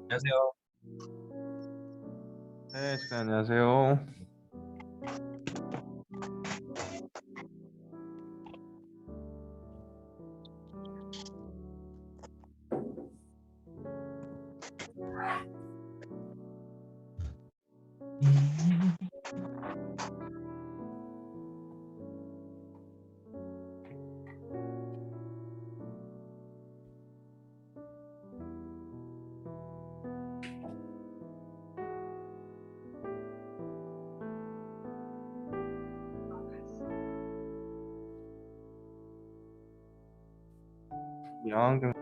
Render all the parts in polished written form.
안녕하세요. 네, 안녕하세요. 영화경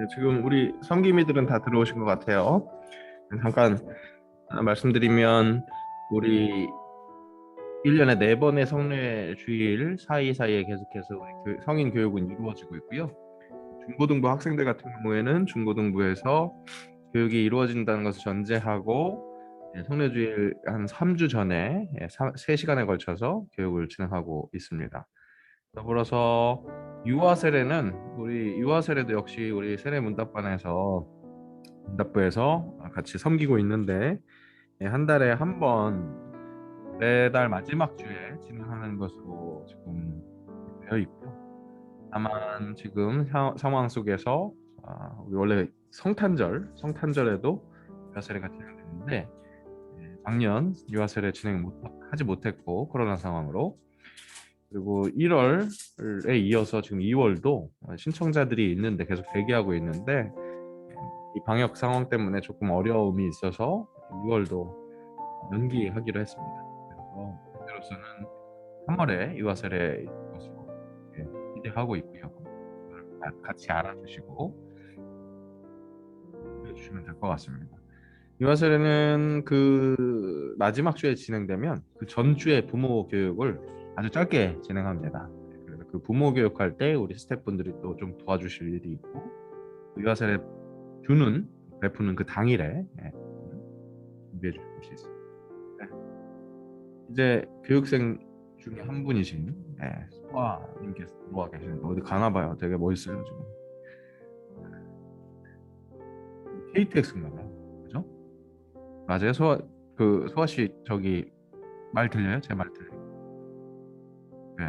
네, 지금 우리 성기미들은 다 들어오신 것 같아요. 잠깐 말씀드리면 우리 1년에 4번의 성례 주일 사이사이에 계속해서 우리 성인 교육은 이루어지고 있고요. 중고등부 학생들 같은 경우에는 중고등부에서 교육이 이루어진다는 것을 전제하고 성례주일 한 3주 전에 3시간에 걸쳐서 교육을 진행하고 있습니다. 더불어서 유아 세례는 우리 유아 세례도 역시 우리 세례 문답반에서 문답부에서 같이 섬기고 있는데 한 달에 한 번 매달 마지막 주에 진행하는 것으로 지금 되어 있고요. 다만 지금 상황 속에서 우리 원래 성탄절에도 유아 세례가 진행됐는데 작년 유아 세례 하지 못했고 코로나 상황으로 그리고 1월에 이어서 지금 2월도 신청자들이 있는데 계속 대기하고 있는데 이 방역 상황 때문에 조금 어려움이 있어서 6월도 연기하기로 했습니다. 그래서 현재로서는 3월에 유아세례 것으로 기대하고 있고요. 같이 알아주시고 해주시면 될 것 같습니다. 유아세례는 그 마지막 주에 진행되면 그 전주에 부모 교육을 아주 짧게 진행합니다. 그래서 그 부모 교육할 때 우리 스태프분들이 또 좀 도와주실 일이 있고 유아세례 베푸는 그 당일에 준비해 주실 것이 있습니다. 네. 이제 교육생 중에 한 분이신 수아님께서 들어와 계시는데 어디 가나 봐요. 되게 멋있어요 지금. KTX인가 봐요. 그죠? 맞아요. 소아 씨 저기 말 들려요? 제 말 들려요? 네.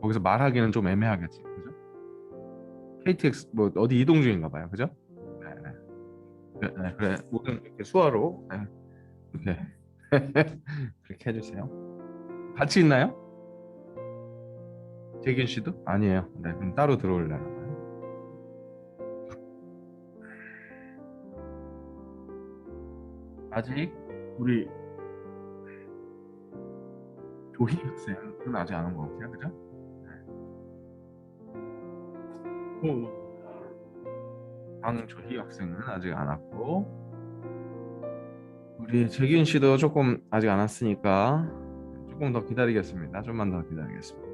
거기서 말하기는 좀 애매하겠지. 그죠? KTX 뭐 어디 이동 중인가 봐요. 그죠? 네, 네. 그래, 네, 그래. 모든 이렇게 수화로 이렇게 그렇게 해주세요. 같이 있나요? 재균 씨도? 아니에요. 네, 그럼 따로 들어올려나 봐요. 아직 우리 조희 학생은 아직 안 온 것 같아요. 그죠? 네. 방조희 학생은 아직 안 왔고 우리 재균 씨도 조금 아직 안 왔으니까 조금 더 기다리겠습니다. 좀만 더 기다리겠습니다.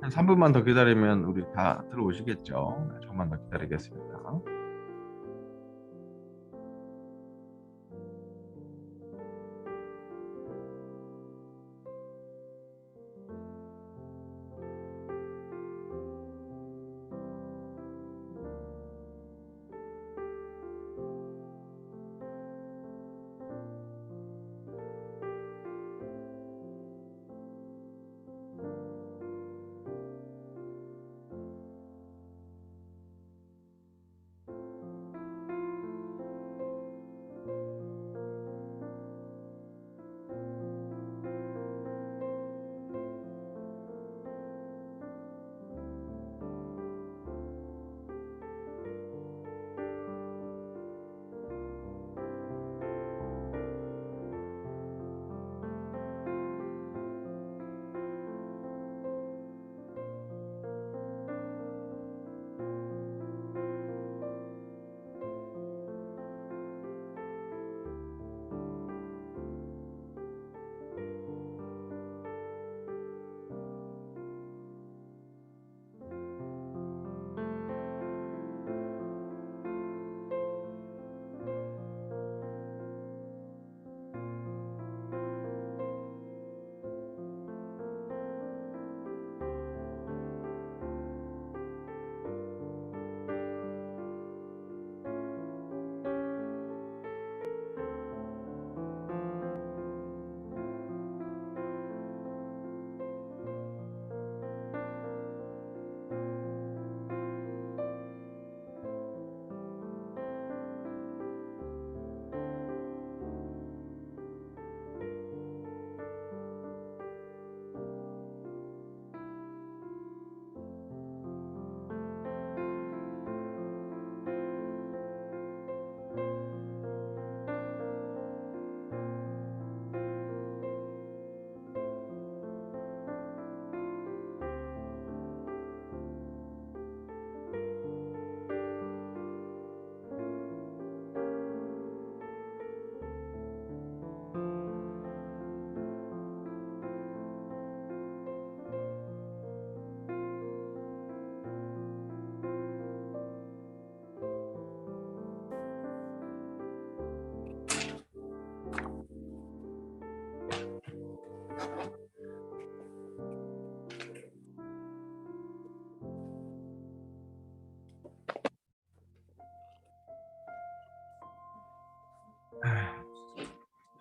한 3분만 더 기다리면 우리 다 들어오시겠죠? 네, 조금만 더 기다리겠습니다.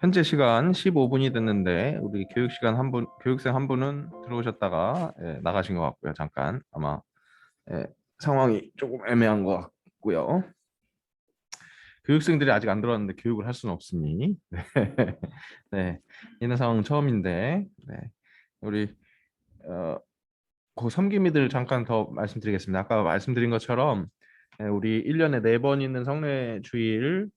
현재 시간 15분이 됐는데 우리 교육생 한 분은 들어오셨다가 나가신 것 같고요. 잠깐 아마 상황이 조금 애매한 것 같고요. 교육생들이 아직 안 들어왔는데 교육을 할 수는 없으니 네, 이런 상황은 처음인데 우리 어, 그 섬김이들 잠깐 더 말씀드리겠습니다. 아까 말씀드린 것처럼 우리 1년에 4번 있는 성례 주일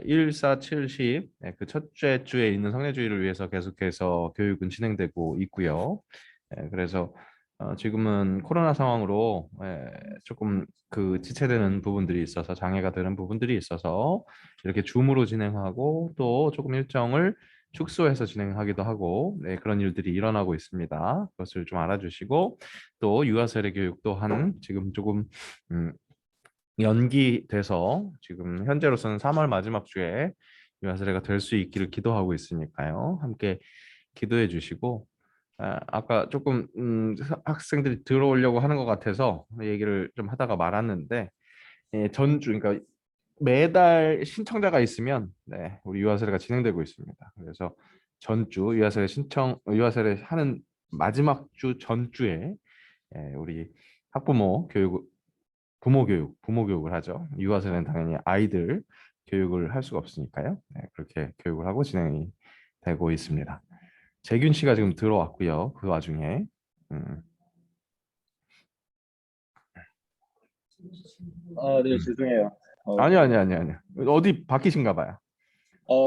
1, 4, 7, 10 그 첫째 주에 있는 성례 주일을 위해서 계속해서 교육은 진행되고 있고요. 그래서 지금은 코로나 상황으로 조금 그 지체되는 부분들이 있어서 장애가 되는 부분들이 있어서 이렇게 줌으로 진행하고 또 조금 일정을 축소해서 진행하기도 하고 그런 일들이 일어나고 있습니다. 그것을 좀 알아주시고 또 유아 세례 교육 또한 지금 조금 음, 연기돼서 지금 현재로서는 3월 마지막 주에 유아 세례가 될 수 있기를 기도하고 있으니까요. 함께 기도해 주시고 아까 조금 학생들이 들어오려고 하는 것 같아서 얘기를 좀 하다가 말았는데 전주 그러니까 매달 신청자가 있으면 우리 유아세례가 진행되고 있습니다. 그래서 전주 유아세례 하는 마지막 주 전주에 우리 학부모 교육 부모 교육을 하죠. 유아세례는 당연히 아이들 교육을 할 수가 없으니까요. 그렇게 교육을 하고 진행이 되고 있습니다. 재균 씨가 지금 들어왔고요. 그 와중에 음, 아, 네, 음. 죄송해요. 아니요. 어디 바뀌신가 봐요.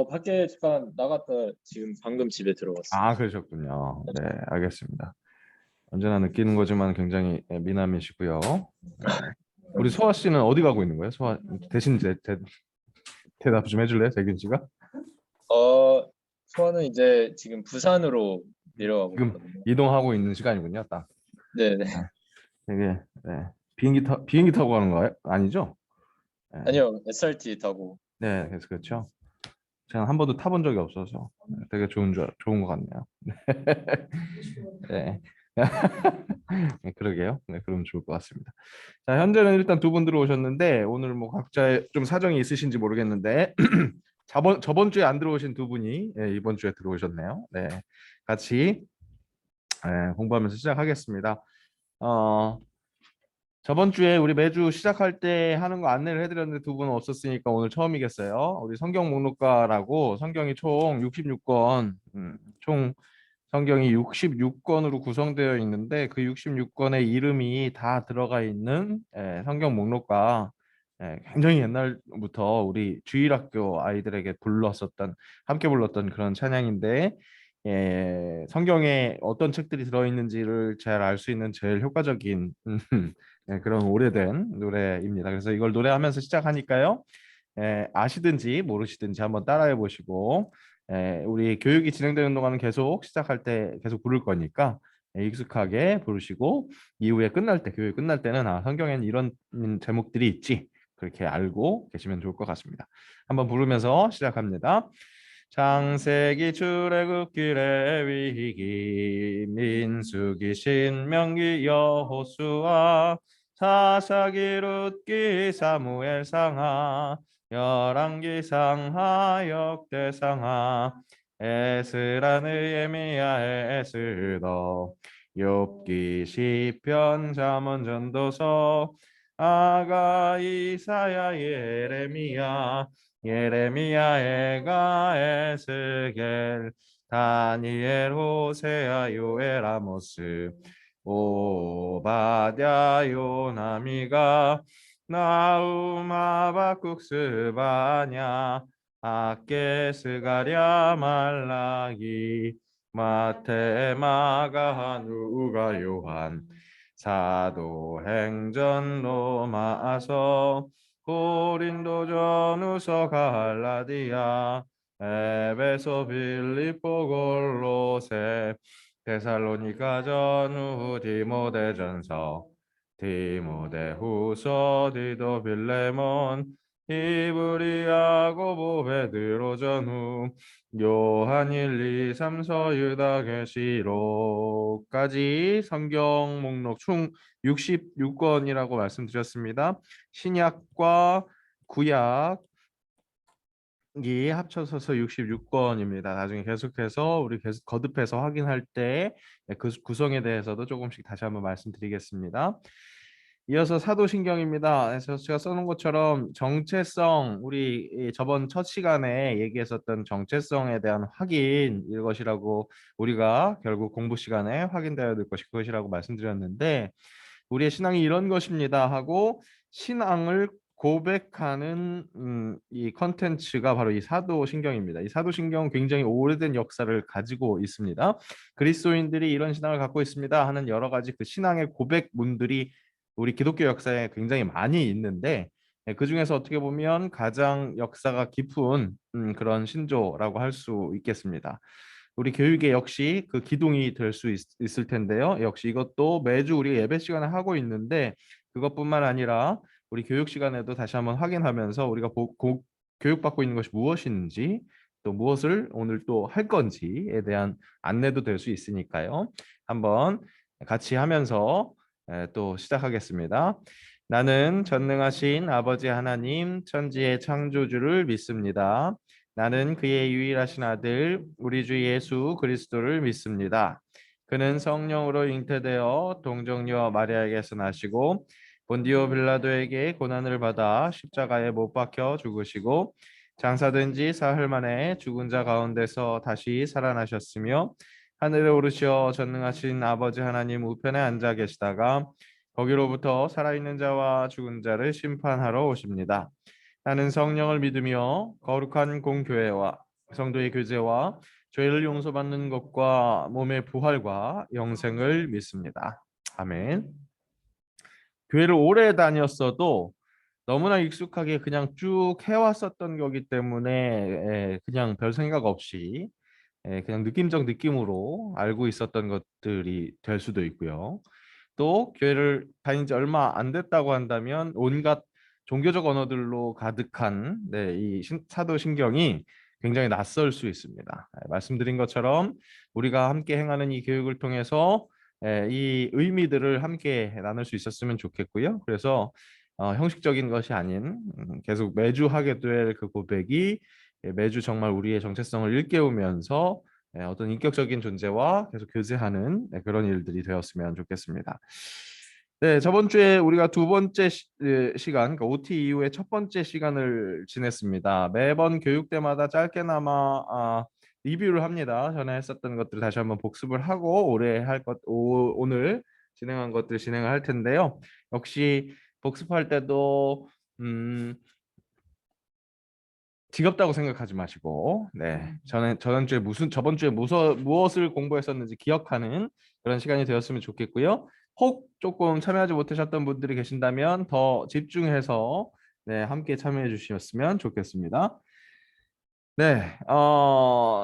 밖에 잠깐 나갔다 지금 방금 집에 들어왔어요. 아, 그러셨군요. 네, 알겠습니다. 언제나 느끼는 거지만 굉장히 미남이시고요. 우리 소아 씨는 어디 가고 있는 거예요? 소아 대신 대답 좀 해줄래요, 재균 씨가? 소아는 이제 지금 부산으로 내려가고 지금 있거든요. 이동하고 있는 시간이군요, 딱. 네네. 네, 되게 비행기 타고 가는 거예요? 아니죠? 네, 아니요, SRT 타고. 그래서 그렇죠. 제가 한 번도 타본 적이 없어서 되게 좋은 것 같네요. 네. 네, 그러게요. 네, 그럼 좋을 것 같습니다. 자, 현재는 일단 두 분 들어오셨는데 오늘 뭐 각자의 좀 사정이 있으신지 모르겠는데 저번 주에 안 들어오신 두 분이 이번 주에 들어오셨네요. 네, 같이 공부하면서 시작하겠습니다. 어, 저번 주에 우리 매주 시작할 때 하는 거 안내를 해드렸는데 두 분은 없었으니까 오늘 처음이겠어요. 우리 성경 목록가라고 성경이 총 66권, 총 성경이 66권으로 구성되어 있는데 그 66권의 이름이 다 들어가 있는 성경 목록가 굉장히 옛날부터 우리 주일학교 아이들에게 함께 불렀던 그런 찬양인데 성경에 어떤 책들이 들어있는지를 잘 알 수 있는 제일 효과적인 그런 오래된 노래입니다. 그래서 이걸 노래하면서 시작하니까요. 아시든지 모르시든지 한번 따라해 보시고 우리 교육이 진행되는 동안은 계속 시작할 때 계속 부를 거니까 익숙하게 부르시고 이후에 교육 끝날 때는 성경에는 이런 제목들이 있지 그렇게 알고 계시면 좋을 것 같습니다. 한번 부르면서 시작합니다. 창세기 출애굽기 레위기 민수기 신명기 여호수아 사사기 룻기 사무엘 상하 열왕기 상하 역대 상하 에스라 느헤미야 에스더 욥기 시편 잠언 전도서 아가 이사야 예레미야 에가 에스겔 다니엘 호세아 요엘 아모스 오바댜 요나미가 나움 아박국 스바냐 아게 스가랴 말라기 마테 마가 누가 요한 사도행전 로마서 고린도 전후서 갈라디아 에베소 빌립보 골로새 데살로니가 전후 디모데전서 디모데후서 디도 빌레몬 히브리 야고보 베드로 전후 요한 1, 2, 3서 유다 계시록까지 성경 목록 총 66권이라고 말씀드렸습니다. 신약과 구약 합쳐서서 66권입니다. 나중에 계속해서 우리 계속 거듭해서 확인할 때 그 구성에 대해서도 조금씩 다시 한번 말씀드리겠습니다. 이어서 사도신경입니다. 그래서 제가 써놓은 것처럼 정체성, 우리 저번 첫 시간에 얘기했었던 정체성에 대한 확인, 이것이라고 우리가 결국 공부 시간에 확인되어야 될 것이 그것이라고 말씀드렸는데, 우리의 신앙이 이런 것입니다 하고 신앙을 고백하는 이 컨텐츠가 바로 이 사도신경입니다. 이 사도신경은 굉장히 오래된 역사를 가지고 있습니다. 그리스도인들이 이런 신앙을 갖고 있습니다 하는 여러 가지 그 신앙의 고백문들이 우리 기독교 역사에 굉장히 많이 있는데, 그 중에서 어떻게 보면 가장 역사가 깊은 그런 신조라고 할 수 있겠습니다. 우리 교육에 역시 그 기둥이 될 수 있을 텐데요. 역시 이것도 매주 우리 예배 시간에 하고 있는데, 그것뿐만 아니라 우리 교육 시간에도 다시 한번 확인하면서 우리가 교육받고 있는 것이 무엇인지, 또 무엇을 오늘 또 할 건지에 대한 안내도 될 수 있으니까요. 한번 같이 하면서 또 시작하겠습니다. 나는 전능하신 아버지 하나님 천지의 창조주를 믿습니다. 나는 그의 유일하신 아들 우리 주 예수 그리스도를 믿습니다. 그는 성령으로 잉태되어 동정녀 마리아에게서 나시고 본디오 빌라도에게 고난을 받아 십자가에 못 박혀 죽으시고 장사된 지 사흘 만에 죽은 자 가운데서 다시 살아나셨으며 하늘에 오르시어 전능하신 아버지 하나님 우편에 앉아 계시다가 거기로부터 살아있는 자와 죽은 자를 심판하러 오십니다. 나는 성령을 믿으며 거룩한 공교회와 성도의 교제와 죄를 용서받는 것과 몸의 부활과 영생을 믿습니다. 아멘. 교회를 오래 다녔어도 너무나 익숙하게 그냥 쭉 해왔었던 거기 때문에 그냥 별 생각 없이 그냥 느낌적 느낌으로 알고 있었던 것들이 될 수도 있고요. 또 교회를 다닌 지 얼마 안 됐다고 한다면 온갖 종교적 언어들로 가득한 이 사도신경이 굉장히 낯설 수 있습니다. 말씀드린 것처럼 우리가 함께 행하는 이 교육을 통해서 이 의미들을 함께 나눌 수 있었으면 좋겠고요. 그래서 형식적인 것이 아닌 계속 매주 하게 될 그 고백이 매주 정말 우리의 정체성을 일깨우면서 어떤 인격적인 존재와 계속 교제하는 그런 일들이 되었으면 좋겠습니다. 네, 저번 주에 우리가 두 번째 시간, 그러니까 OT 이후에 첫 번째 시간을 지냈습니다. 매번 교육 때마다 짧게나마 리뷰를 합니다. 전에 했었던 것들을 다시 한번 복습을 하고 오늘 진행한 것들 진행을 할 텐데요. 역시 복습할 때도 지겹다고 생각하지 마시고, 저번 주에 무엇을 공부했었는지 기억하는 그런 시간이 되었으면 좋겠고요. 혹 조금 참여하지 못하셨던 분들이 계신다면 더 집중해서 함께 참여해 주셨으면 좋겠습니다.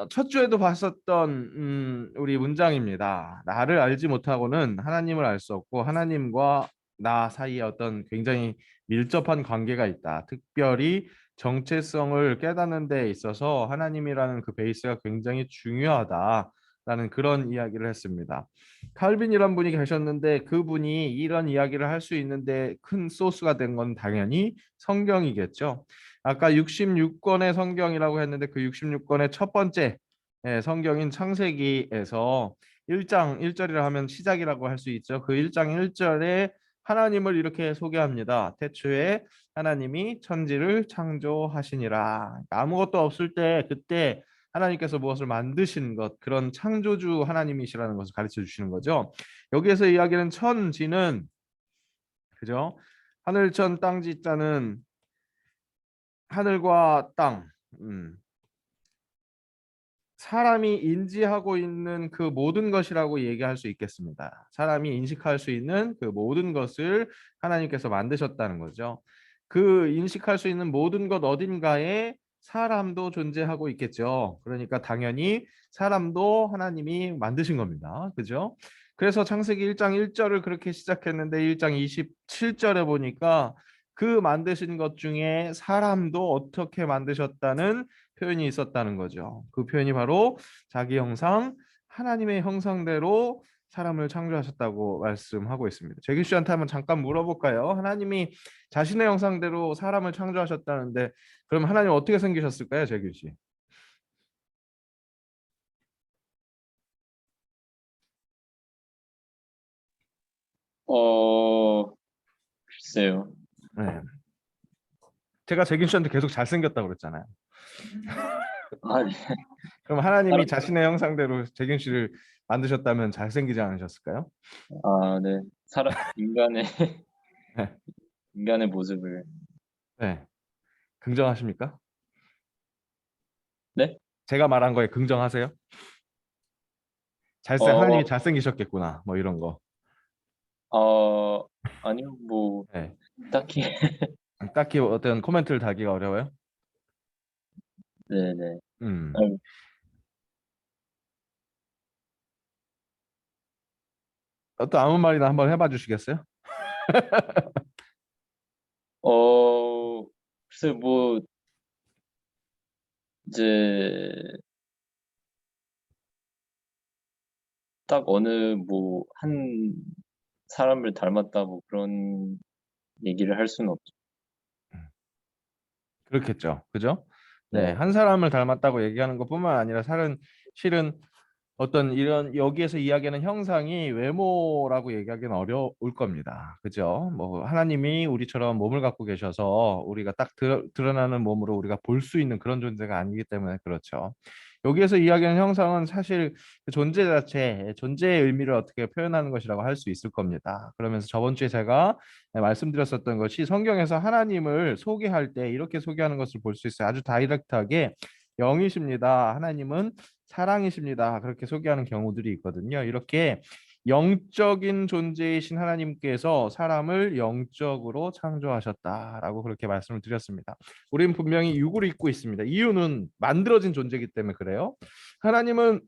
첫 주에도 봤었던 우리 문장입니다. 나를 알지 못하고는 하나님을 알 수 없고 하나님과 나 사이에 어떤 굉장히 밀접한 관계가 있다. 특별히 정체성을 깨닫는 데 있어서 하나님이라는 그 베이스가 굉장히 중요하다라는 그런 이야기를 했습니다. 칼빈이란 분이 계셨는데 그분이 이런 이야기를 할 수 있는데 큰 소스가 된 건 당연히 성경이겠죠. 아까 66권의 성경이라고 했는데 그 66권의 첫 번째 성경인 창세기에서 1장 1절이라 하면 시작이라고 할 수 있죠. 그 1장 1절에 하나님을 이렇게 소개합니다. 태초에 하나님이 천지를 창조하시니라. 아무것도 없을 때 그때 하나님께서 무엇을 만드신 것, 그런 창조주 하나님이시라는 것을 가르쳐 주시는 거죠. 여기에서 이야기하는 천지는, 그죠? 하늘천 땅지자는 하늘과 땅, 사람이 인지하고 있는 그 모든 것이라고 얘기할 수 있겠습니다. 사람이 인식할 수 있는 그 모든 것을 하나님께서 만드셨다는 거죠. 그 인식할 수 있는 모든 것 어딘가에 사람도 존재하고 있겠죠. 그러니까 당연히 사람도 하나님이 만드신 겁니다. 그죠? 그래서 창세기 1장 1절을 그렇게 시작했는데 1장 27절에 보니까 그 만드신 것 중에 사람도 어떻게 만드셨다는 표현이 있었다는 거죠. 그 표현이 바로 자기 형상, 하나님의 형상대로 사람을 창조하셨다고 말씀하고 있습니다. 재규 씨한테 한번 잠깐 물어볼까요? 하나님이 자신의 형상대로 사람을 창조하셨다는데 그럼 하나님 어떻게 생기셨을까요, 재규 씨? 글쎄요. 네. 제가 재규 씨한테 계속 잘생겼다고 그랬잖아요. 아, 네. 그럼 하나님이 자신의 형상대로 재균 씨를 만드셨다면 잘생기지 않으셨을까요? 네. 인간의 네. 인간의 모습을. 네. 긍정하십니까? 네? 제가 말한 거에 긍정하세요? 하나님이 어, 잘생기셨겠구나. 뭐 이런 거. 아니요, 뭐 네. 딱히. 딱히 어떤 코멘트를 달기가 어려워요. 네네. 음. 아유, 어떤 아무 말이나 한번 해봐 주시겠어요? 글쎄 뭐 이제 딱 어느 뭐 한 사람을 닮았다 뭐 그런 얘기를 할 수는 없죠. 그렇겠죠. 그죠? 네. 네. 한 사람을 닮았다고 얘기하는 것뿐만 아니라 실은 어떤 이런 여기에서 이야기하는 형상이 외모라고 얘기하기는 어려울 겁니다. 그죠? 뭐 하나님이 우리처럼 몸을 갖고 계셔서 우리가 딱 드러나는 몸으로 우리가 볼 수 있는 그런 존재가 아니기 때문에 그렇죠. 여기에서 이야기하는 형상은 사실 그 존재 자체, 존재의 의미를 어떻게 표현하는 것이라고 할 수 있을 겁니다. 그러면서 저번 주에 제가 말씀드렸었던 것이 성경에서 하나님을 소개할 때 이렇게 소개하는 것을 볼 수 있어요. 아주 다이렉트하게 영이십니다. 하나님은 사랑이십니다. 그렇게 소개하는 경우들이 있거든요. 이렇게 영적인 존재이신 하나님께서 사람을 영적으로 창조하셨다라고 그렇게 말씀을 드렸습니다. 우리는 분명히 육을 입고 있습니다. 이유는 만들어진 존재이기 때문에 그래요. 하나님은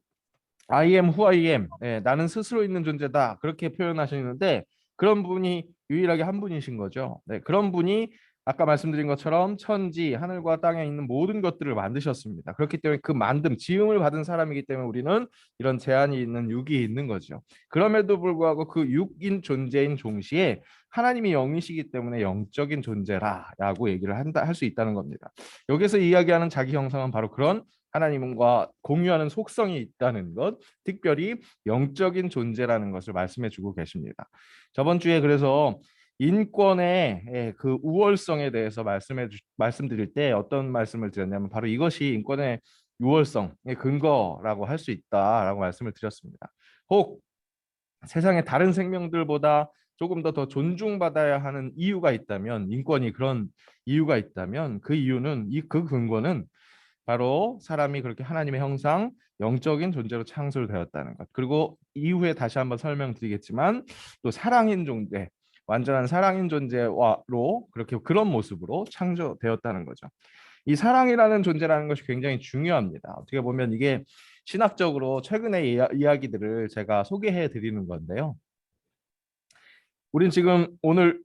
I am who I am. 나는 스스로 있는 존재다. 그렇게 표현하시는데 그런 분이 유일하게 한 분이신 거죠. 네, 그런 분이 아까 말씀드린 것처럼 천지, 하늘과 땅에 있는 모든 것들을 만드셨습니다. 그렇기 때문에 그 지음을 받은 사람이기 때문에 우리는 이런 제한이 있는 육이 있는 거죠. 그럼에도 불구하고 그 육인 존재인 동시에 하나님이 영이시기 때문에 영적인 존재라라고 얘기를 할 수 있다는 겁니다. 여기서 이야기하는 자기 형상은 바로 그런 하나님과 공유하는 속성이 있다는 것, 특별히 영적인 존재라는 것을 말씀해 주고 계십니다. 저번 주에 그래서 인권의 그 우월성에 대해서 말씀드릴 때 어떤 말씀을 드렸냐면 바로 이것이 인권의 우월성의 근거라고 할 수 있다라고 말씀을 드렸습니다. 혹 세상의 다른 생명들보다 조금 더 존중받아야 하는 이유가 있다면 인권이 그런 이유가 있다면 그 이유는 그 근거는 바로 사람이 그렇게 하나님의 형상, 영적인 존재로 창설되었다는 것. 그리고 이후에 다시 한번 설명드리겠지만 또 사랑인 존재, 완전한 사랑인 존재로 그렇게 그런 모습으로 창조되었다는 거죠. 이 사랑이라는 존재라는 것이 굉장히 중요합니다. 어떻게 보면 이게 신학적으로 최근의 이야기들을 제가 소개해 드리는 건데요. 우린 지금 오늘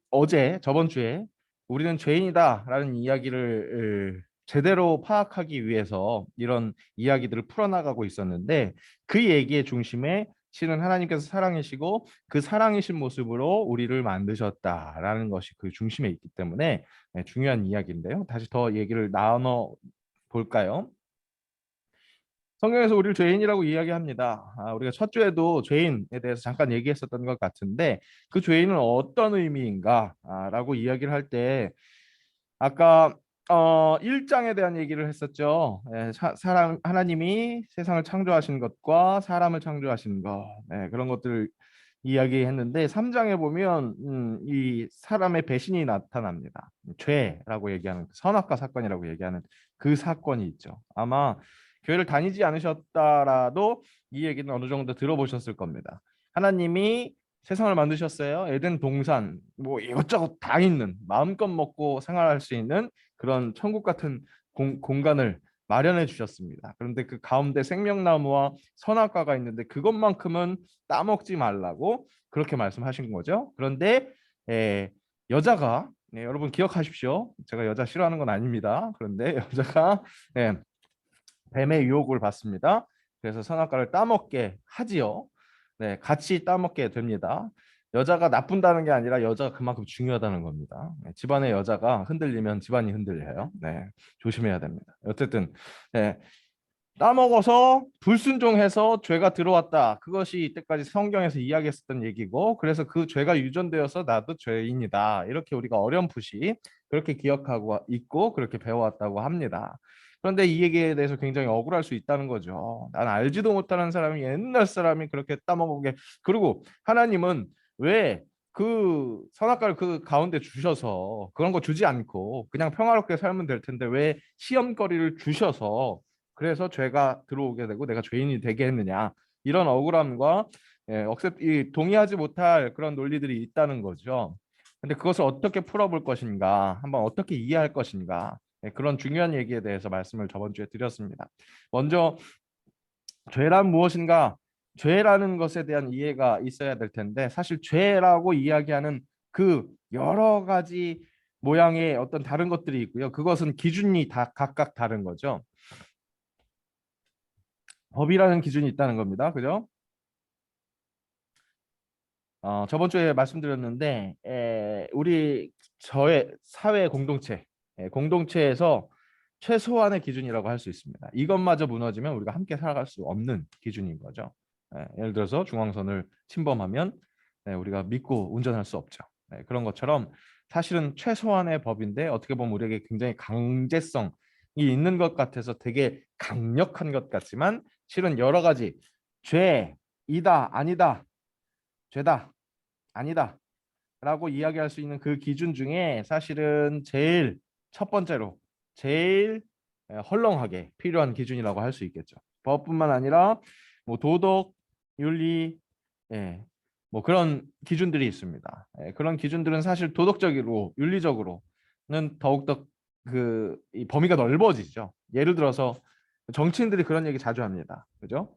저번 주에 우리는 죄인이다라는 이야기를 제대로 파악하기 위해서 이런 이야기들을 풀어나가고 있었는데 그 얘기의 중심에 신은 하나님께서 사랑이시고 그 사랑이신 모습으로 우리를 만드셨다라는 것이 그 중심에 있기 때문에 중요한 이야기인데요. 다시 더 얘기를 나눠 볼까요? 성경에서 우리를 죄인이라고 이야기합니다. 우리가 첫 주에도 죄인에 대해서 잠깐 얘기했었던 것 같은데 그 죄인은 어떤 의미인가라고 이야기를 할 때 아까 1장에 대한 얘기를 했었죠. 사람 하나님이 세상을 창조하신 것과 사람을 창조하신 것 그런 것들을 이야기했는데 3장에 보면 이 사람의 배신이 나타납니다. 죄라고 얘기하는 선악과 사건이라고 얘기하는 그 사건이 있죠. 아마 교회를 다니지 않으셨다라도 이 얘기는 어느 정도 들어보셨을 겁니다. 하나님이 세상을 만드셨어요. 에덴 동산 뭐 이것저것 다 있는 마음껏 먹고 생활할 수 있는 그런 천국 같은 공간을 마련해 주셨습니다. 그런데 그 가운데 생명나무와 선악과가 있는데 그것만큼은 따먹지 말라고 그렇게 말씀하신 거죠. 그런데 여자가 여러분 기억하십시오. 제가 여자 싫어하는 건 아닙니다. 그런데 여자가 뱀의 유혹을 받습니다. 그래서 선악과를 따먹게 하지요. 네, 같이 따먹게 됩니다. 여자가 나쁜다는 게 아니라 여자가 그만큼 중요하다는 겁니다. 네, 집안의 여자가 흔들리면 집안이 흔들려요. 네, 조심해야 됩니다. 어쨌든 네, 따먹어서 불순종해서 죄가 들어왔다. 그것이 이때까지 성경에서 이야기했었던 얘기고, 그래서 그 죄가 유전되어서 나도 죄인이다. 이렇게 우리가 어렴풋이 그렇게 기억하고 있고 그렇게 배워왔다고 합니다. 그런데 이 얘기에 대해서 굉장히 억울할 수 있다는 거죠. 난 알지도 못하는 사람이 옛날 사람이 그렇게 따먹게. 그리고 하나님은 왜 그 선악과를 그 가운데 주셔서 그런 거 주지 않고 그냥 평화롭게 살면 될 텐데 왜 시험거리를 주셔서 그래서 죄가 들어오게 되고 내가 죄인이 되게 했느냐, 이런 억울함과 이 동의하지 못할 그런 논리들이 있다는 거죠. 근데 그것을 어떻게 풀어볼 것인가, 한번 어떻게 이해할 것인가, 그런 중요한 얘기에 대해서 말씀을 저번 주에 드렸습니다. 먼저 죄란 무엇인가, 죄라는 것에 대한 이해가 있어야 될 텐데, 사실 죄라고 이야기하는 그 여러 가지 모양의 어떤 다른 것들이 있고요. 그것은 기준이 다 각각 다른 거죠. 법이라는 기준이 있다는 겁니다. 그죠? 저번 주에 말씀드렸는데, 우리 저의 사회 공동체, 공동체에서 최소한의 기준이라고 할 수 있습니다. 이것마저 무너지면 우리가 함께 살아갈 수 없는 기준인 거죠. 예를 들어서 중앙선을 침범하면 우리가 믿고 운전할 수 없죠. 그런 것처럼 사실은 최소한의 법인데 어떻게 보면 우리에게 굉장히 강제성이 있는 것 같아서 되게 강력한 것 같지만 실은 여러 가지 죄이다, 아니다, 죄다, 아니다 라고 이야기할 수 있는 그 기준 중에 사실은 제일 첫 번째로 제일 헐렁하게 필요한 기준이라고 할 수 있겠죠. 법뿐만 아니라 뭐 도덕, 윤리, 예, 뭐 그런 기준들이 있습니다. 그런 기준들은 사실 도덕적이고 윤리적으로는 더욱더 이 범위가 넓어지죠. 예를 들어서 정치인들이 그런 얘기 자주 합니다. 그죠?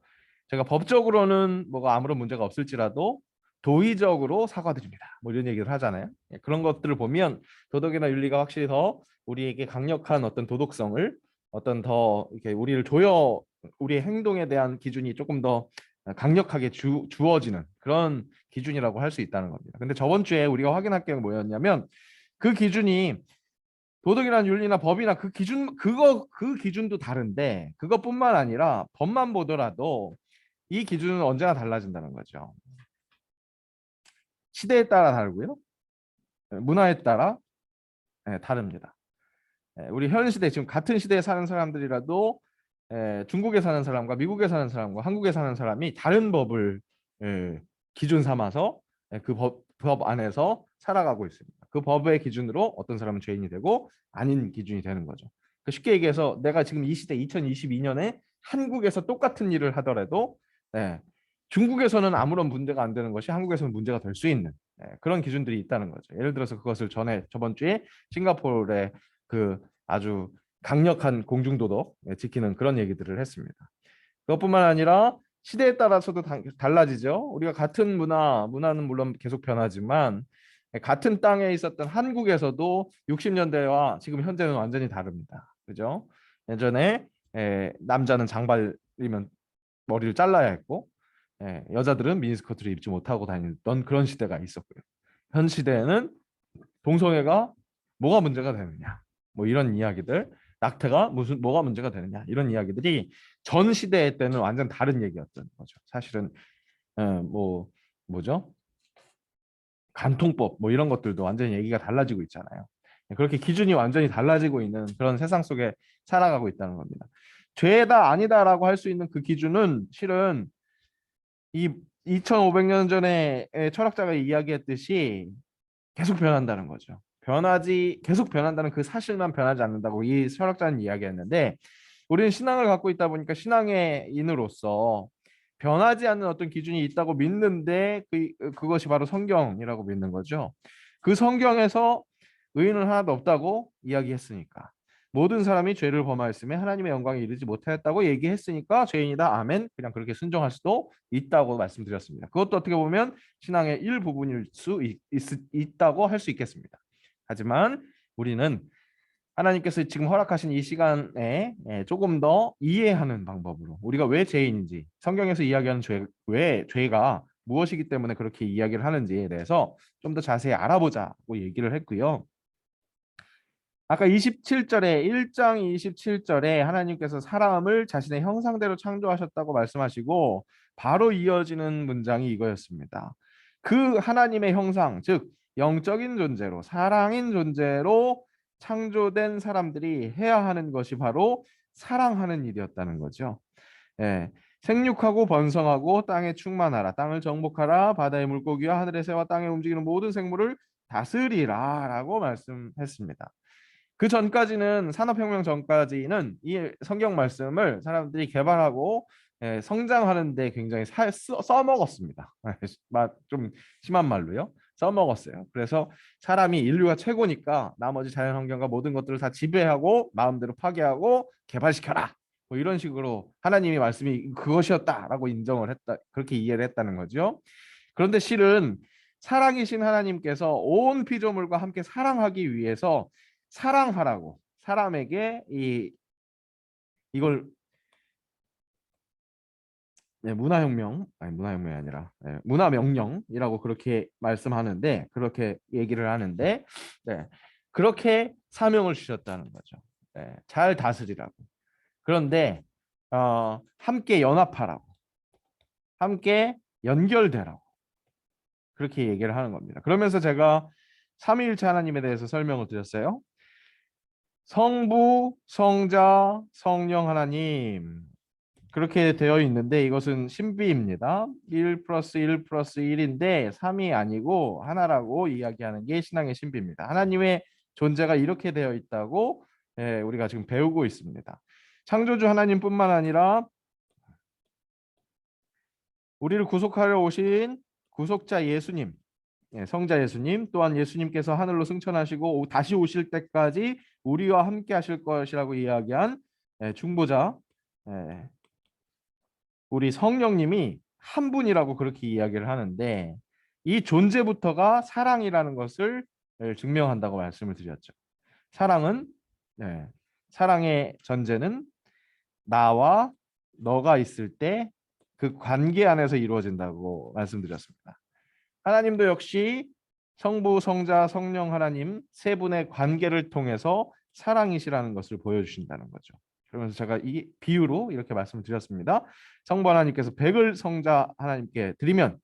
제가 법적으로는 뭐가 아무런 문제가 없을지라도 도의적으로 사과드립니다. 뭐 이런 얘기를 하잖아요. 그런 것들을 보면 도덕이나 윤리가 확실히 더 우리에게 강력한 어떤 도덕성을 어떤 더 이렇게 우리의 행동에 대한 기준이 조금 더 강력하게 주어지는 그런 기준이라고 할 수 있다는 겁니다. 근데 저번 주에 우리가 확인할 게 뭐였냐면 그 기준이 도덕이나 윤리나 법이나 그 기준도 다른데 그것뿐만 아니라 법만 보더라도 이 기준은 언제나 달라진다는 거죠. 시대에 따라 다르고요. 문화에 따라 다릅니다. 우리 현 시대 지금 같은 시대에 사는 사람들이라도 중국에 사는 사람과 미국에 사는 사람과 한국에 사는 사람이 다른 법을 기준 삼아서 법 안에서 살아가고 있습니다. 그 법의 기준으로 어떤 사람은 죄인이 되고 아닌 기준이 되는 거죠. 쉽게 얘기해서 내가 지금 이 시대 2022년에 한국에서 똑같은 일을 하더라도 중국에서는 아무런 문제가 안 되는 것이 한국에서는 문제가 될 수 있는 그런 기준들이 있다는 거죠. 예를 들어서 그것을 저번 주에 싱가포르의 그 아주 강력한 공중도덕 지키는 그런 얘기들을 했습니다. 그것뿐만 아니라 시대에 따라서도 달라지죠. 우리가 같은 문화는 물론 계속 변하지만 같은 땅에 있었던 한국에서도 60년대와 지금 현재는 완전히 다릅니다. 그죠? 예전에 남자는 장발이면 머리를 잘라야 했고 여자들은 미니스커트를 입지 못하고 다니던 그런 시대가 있었고요. 현 시대에는 동성애가 뭐가 문제가 되느냐, 뭐 이런 이야기들, 낙태가 뭐가 문제가 되느냐 이런 이야기들이 전 시대 때는 완전 다른 얘기였던 거죠. 사실은 뭐 뭐죠? 간통법 뭐 이런 것들도 완전히 얘기가 달라지고 있잖아요. 그렇게 기준이 완전히 달라지고 있는 그런 세상 속에 살아가고 있다는 겁니다. 죄다 아니다라고 할 수 있는 그 기준은 실은 이 2500년 전에 철학자가 이야기했듯이 계속 변한다는 거죠. 계속 변한다는 그 사실만 변하지 않는다고 이 철학자는 이야기했는데 우리는 신앙을 갖고 있다 보니까 신앙의 인으로서 변하지 않는 어떤 기준이 있다고 믿는데 그것이 바로 성경이라고 믿는 거죠. 그 성경에서 의인은 하나도 없다고 이야기했으니까 모든 사람이 죄를 범하였음에 하나님의 영광에 이르지 못하였다고 얘기했으니까 죄인이다. 아멘. 그냥 그렇게 순종할 수도 있다고 말씀드렸습니다. 그것도 어떻게 보면 신앙의 일부분일 수 있다고 할 수 있겠습니다. 하지만 우리는 하나님께서 지금 허락하신 이 시간에 조금 더 이해하는 방법으로 우리가 왜 죄인인지, 성경에서 이야기하는 왜 죄가 무엇이기 때문에 그렇게 이야기를 하는지에 대해서 좀 더 자세히 알아보자고 얘기를 했고요. 아까 27절에 1장 27절에 하나님께서 사람을 자신의 형상대로 창조하셨다고 말씀하시고 바로 이어지는 문장이 이거였습니다. 그 하나님의 형상, 즉 영적인 존재로, 사랑인 존재로 창조된 사람들이 해야 하는 것이 바로 사랑하는 일이었다는 거죠. 예. 생육하고 번성하고 땅에 충만하라, 땅을 정복하라, 바다의 물고기와 하늘의 새와 땅에 움직이는 모든 생물을 다스리라라고 말씀했습니다. 그 전까지는, 산업혁명 전까지는 이 성경 말씀을 사람들이 개발하고 성장하는 데 굉장히 써먹었습니다. 좀 심한 말로요. 써먹었어요. 그래서 사람이, 인류가 최고니까 나머지 자연 환경과 모든 것들을 다 지배하고 마음대로 파괴하고 개발시켜라, 뭐 이런 식으로 하나님의 말씀이 그것이었다라고 인정을 했다, 그렇게 이해를 했다는 거죠. 그런데 실은 사랑이신 하나님께서 온 피조물과 함께 사랑하기 위해서 사랑하라고 사람에게 이걸 문화혁명이 아니라 문화명령이라고 그렇게 말씀하는데, 그렇게 얘기를 하는데, 그렇게 사명을 주셨다는 거죠. 잘 다스리라고. 그런데 함께 연합하라고, 함께 연결되라고, 그렇게 얘기를 하는 겁니다. 그러면서 제가 삼위일체 하나님에 대해서 설명을 드렸어요. 성부, 성자, 성령 하나님, 그렇게 되어 있는데 이것은 신비입니다. 1 플러스 1 플러스 1인데 3이 아니고 하나라고 이야기하는 게 신앙의 신비입니다. 하나님의 존재가 이렇게 되어 있다고 우리가 지금 배우고 있습니다. 창조주 하나님뿐만 아니라 우리를 구속하려 오신 구속자 예수님, 성자 예수님, 또한 예수님께서 하늘로 승천하시고 다시 오실 때까지 우리와 함께 하실 것이라고 이야기한 중보자, 우리 성령님이 한 분이라고 그렇게 이야기를 하는데, 이 존재부터가 사랑이라는 것을 증명한다고 말씀을 드렸죠. 사랑은 사랑의 전제는 나와 너가 있을 때 그 관계 안에서 이루어진다고 말씀드렸습니다. 하나님도 역시 성부, 성자, 성령 하나님 세 분의 관계를 통해서 사랑이시라는 것을 보여주신다는 거죠. 그러면서 제가 이 비유로 이렇게 말씀을 드렸습니다. 성부 하나님께서 100을 성자 하나님께 드리면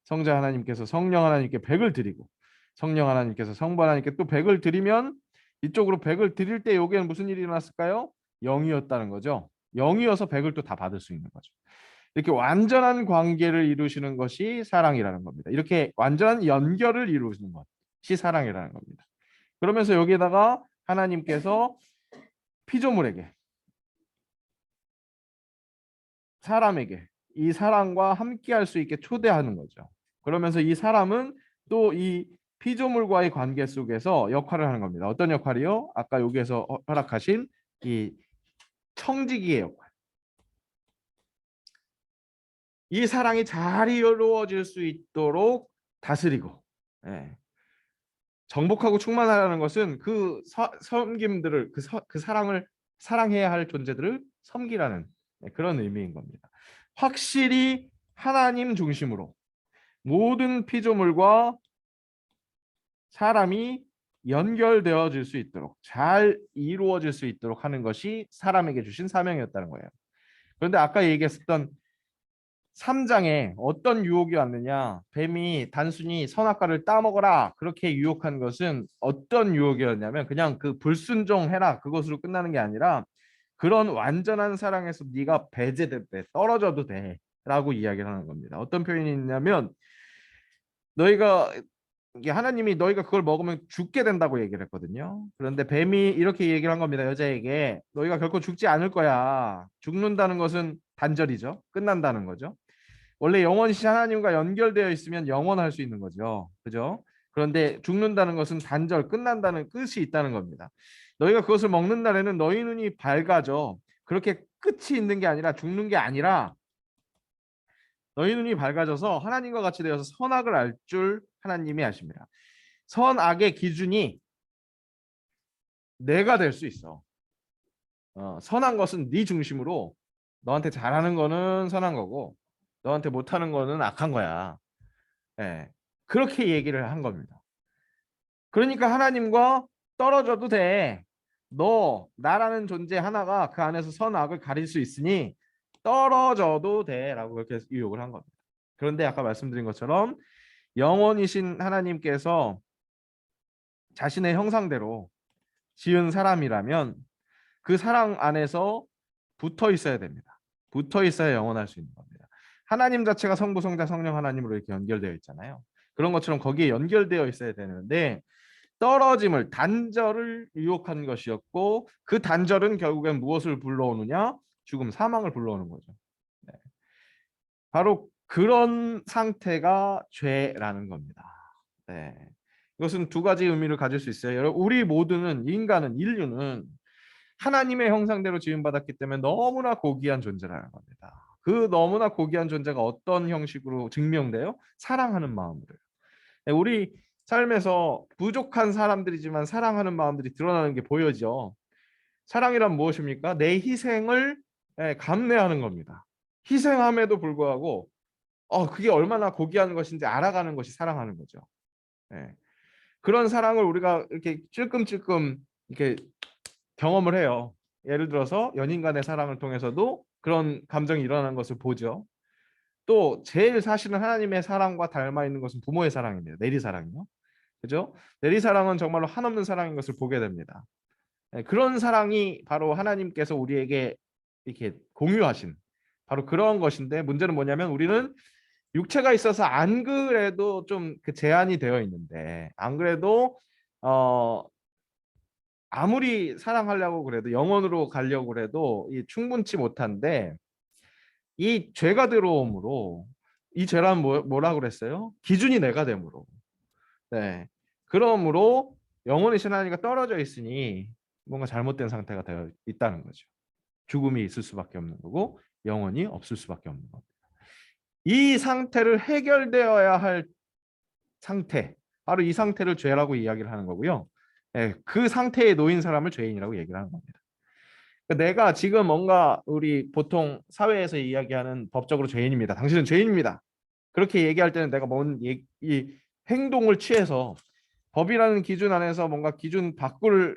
성자 하나님께서 성령 하나님께 100을 드리고, 성령 하나님께서 성부 하나님께 또 100을 드리면 이쪽으로 100을 드릴 때 여기에는 무슨 일이 일어났을까요? 0이었다는 거죠. 0이어서 100을 또 다 받을 수 있는 거죠. 이렇게 완전한 관계를 이루시는 것이 사랑이라는 겁니다. 이렇게 완전한 연결을 이루시는 것이 사랑이라는 겁니다. 그러면서 여기에다가 하나님께서 피조물에게, 사람에게 이 사랑과 함께 할 수 있게 초대하는 거죠. 그러면서 이 사람은 또 이 피조물과의 관계 속에서 역할을 하는 겁니다. 어떤 역할이요? 아까 여기에서 허락하신 이 청지기의 역할. 이 사랑이 잘 이루어질 수 있도록 다스리고, 정복하고 충만하라는 것은 그 섬김들을, 그 사랑을, 사랑해야 할 존재들을 섬기라는 그런 의미인 겁니다. 확실히 하나님 중심으로 모든 피조물과 사람이 연결되어질 수 있도록, 잘 이루어질 수 있도록 하는 것이 사람에게 주신 사명이었다는 거예요. 그런데 아까 얘기했었던 3장에 어떤 유혹이 왔느냐, 뱀이 단순히 선악과를 따먹어라 그렇게 유혹한 것은 어떤 유혹이었냐면 그냥 그 불순종해라 그것으로 끝나는 게 아니라, 그런 완전한 사랑에서 네가 배제될 때 떨어져도 돼 라고 이야기를 하는 겁니다. 어떤 표현이 있냐면, 너희가, 이게 하나님이 너희가 그걸 먹으면 죽게 된다고 얘기를 했거든요. 그런데 뱀이 이렇게 얘기를 한 겁니다. 여자에게 너희가 결코 죽지 않을 거야. 죽는다는 것은 단절이죠. 끝난다는 거죠. 원래 영원히 하나님과 연결되어 있으면 영원할 수 있는 거죠. 그죠? 그런데 죽는다는 것은 단절, 끝난다는, 끝이 있다는 겁니다. 너희가 그것을 먹는 날에는 너희 눈이 밝아져. 그렇게 끝이 있는 게 아니라, 죽는 게 아니라 너희 눈이 밝아져서 하나님과 같이 되어서 선악을 알 줄 하나님이 아십니다. 선악의 기준이 내가 될 수 있어. 선한 것은 네 중심으로 너한테 잘하는 거는 선한 거고 너한테 못하는 거는 악한 거야. 예. 그렇게 얘기를 한 겁니다. 그러니까 하나님과 떨어져도 돼. 너 나라는 존재 하나가 그 안에서 선악을 가릴 수 있으니 떨어져도 돼라고 그렇게 유혹을 한 겁니다. 그런데 아까 말씀드린 것처럼 영원이신 하나님께서 자신의 형상대로 지은 사람이라면 그 사랑 안에서 붙어 있어야 됩니다. 붙어 있어야 영원할 수 있는 겁니다. 하나님 자체가 성부, 성자, 성령 하나님으로 이렇게 연결되어 있잖아요. 그런 것처럼 거기에 연결되어 있어야 되는데 떨어짐을 단절을 유혹한 것이었고 그 단절은 결국엔 무엇을 불러오느냐? 죽음, 사망을 불러오는 거죠. 네. 바로 그런 상태가 죄라는 겁니다. 네. 이것은 두 가지 의미를 가질 수 있어요. 여러분, 우리 모두는 인간은 인류는 하나님의 형상대로 지음받았기 때문에 너무나 고귀한 존재라는 겁니다. 그 너무나 고귀한 존재가 어떤 형식으로 증명돼요? 사랑하는 마음으로요. 네, 우리 삶에서 부족한 사람들이지만 사랑하는 마음들이 드러나는 게 보여져. 사랑이란 무엇입니까? 내 희생을 감내하는 겁니다. 희생함에도 불구하고 그게 얼마나 고귀한 것인지 알아가는 것이 사랑하는 거죠. 예. 그런 사랑을 우리가 이렇게 찔끔찔끔 이렇게 경험을 해요. 예를 들어서 연인 간의 사랑을 통해서도 그런 감정이 일어나는 것을 보죠. 또 제일 사실은 하나님의 사랑과 닮아 있는 것은 부모의 사랑입니다. 내리 사랑이요. 그죠? 내리 사랑은 정말로 한없는 사랑인 것을 보게 됩니다. 그런 사랑이 바로 하나님께서 우리에게 이렇게 공유하신 바로 그런 것인데 문제는 뭐냐면 우리는 육체가 있어서 안 그래도 좀 그 제한이 되어 있는데 안 그래도 아무리 사랑하려고 그래도 영원으로 가려고 그래도 충분치 못한데 이 죄가 들어옴으로 이 죄란 뭐라 그랬어요? 기준이 내가 됨으로. 네. 그러므로 영원이신 하나님과 떨어져 있으니 뭔가 잘못된 상태가 되어 있다는 거죠. 죽음이 있을 수밖에 없는 거고 영원히 없을 수밖에 없는 겁니다. 이 상태를 해결되어야 할 상태, 바로 이 상태를 죄라고 이야기를 하는 거고요. 네, 그 상태에 놓인 사람을 죄인이라고 얘기를 하는 겁니다. 내가 지금 뭔가 우리 보통 사회에서 이야기하는 법적으로 죄인입니다. 당신은 죄인입니다. 그렇게 얘기할 때는 내가 이 행동을 취해서 법이라는 기준 안에서 뭔가 기준 밖으로에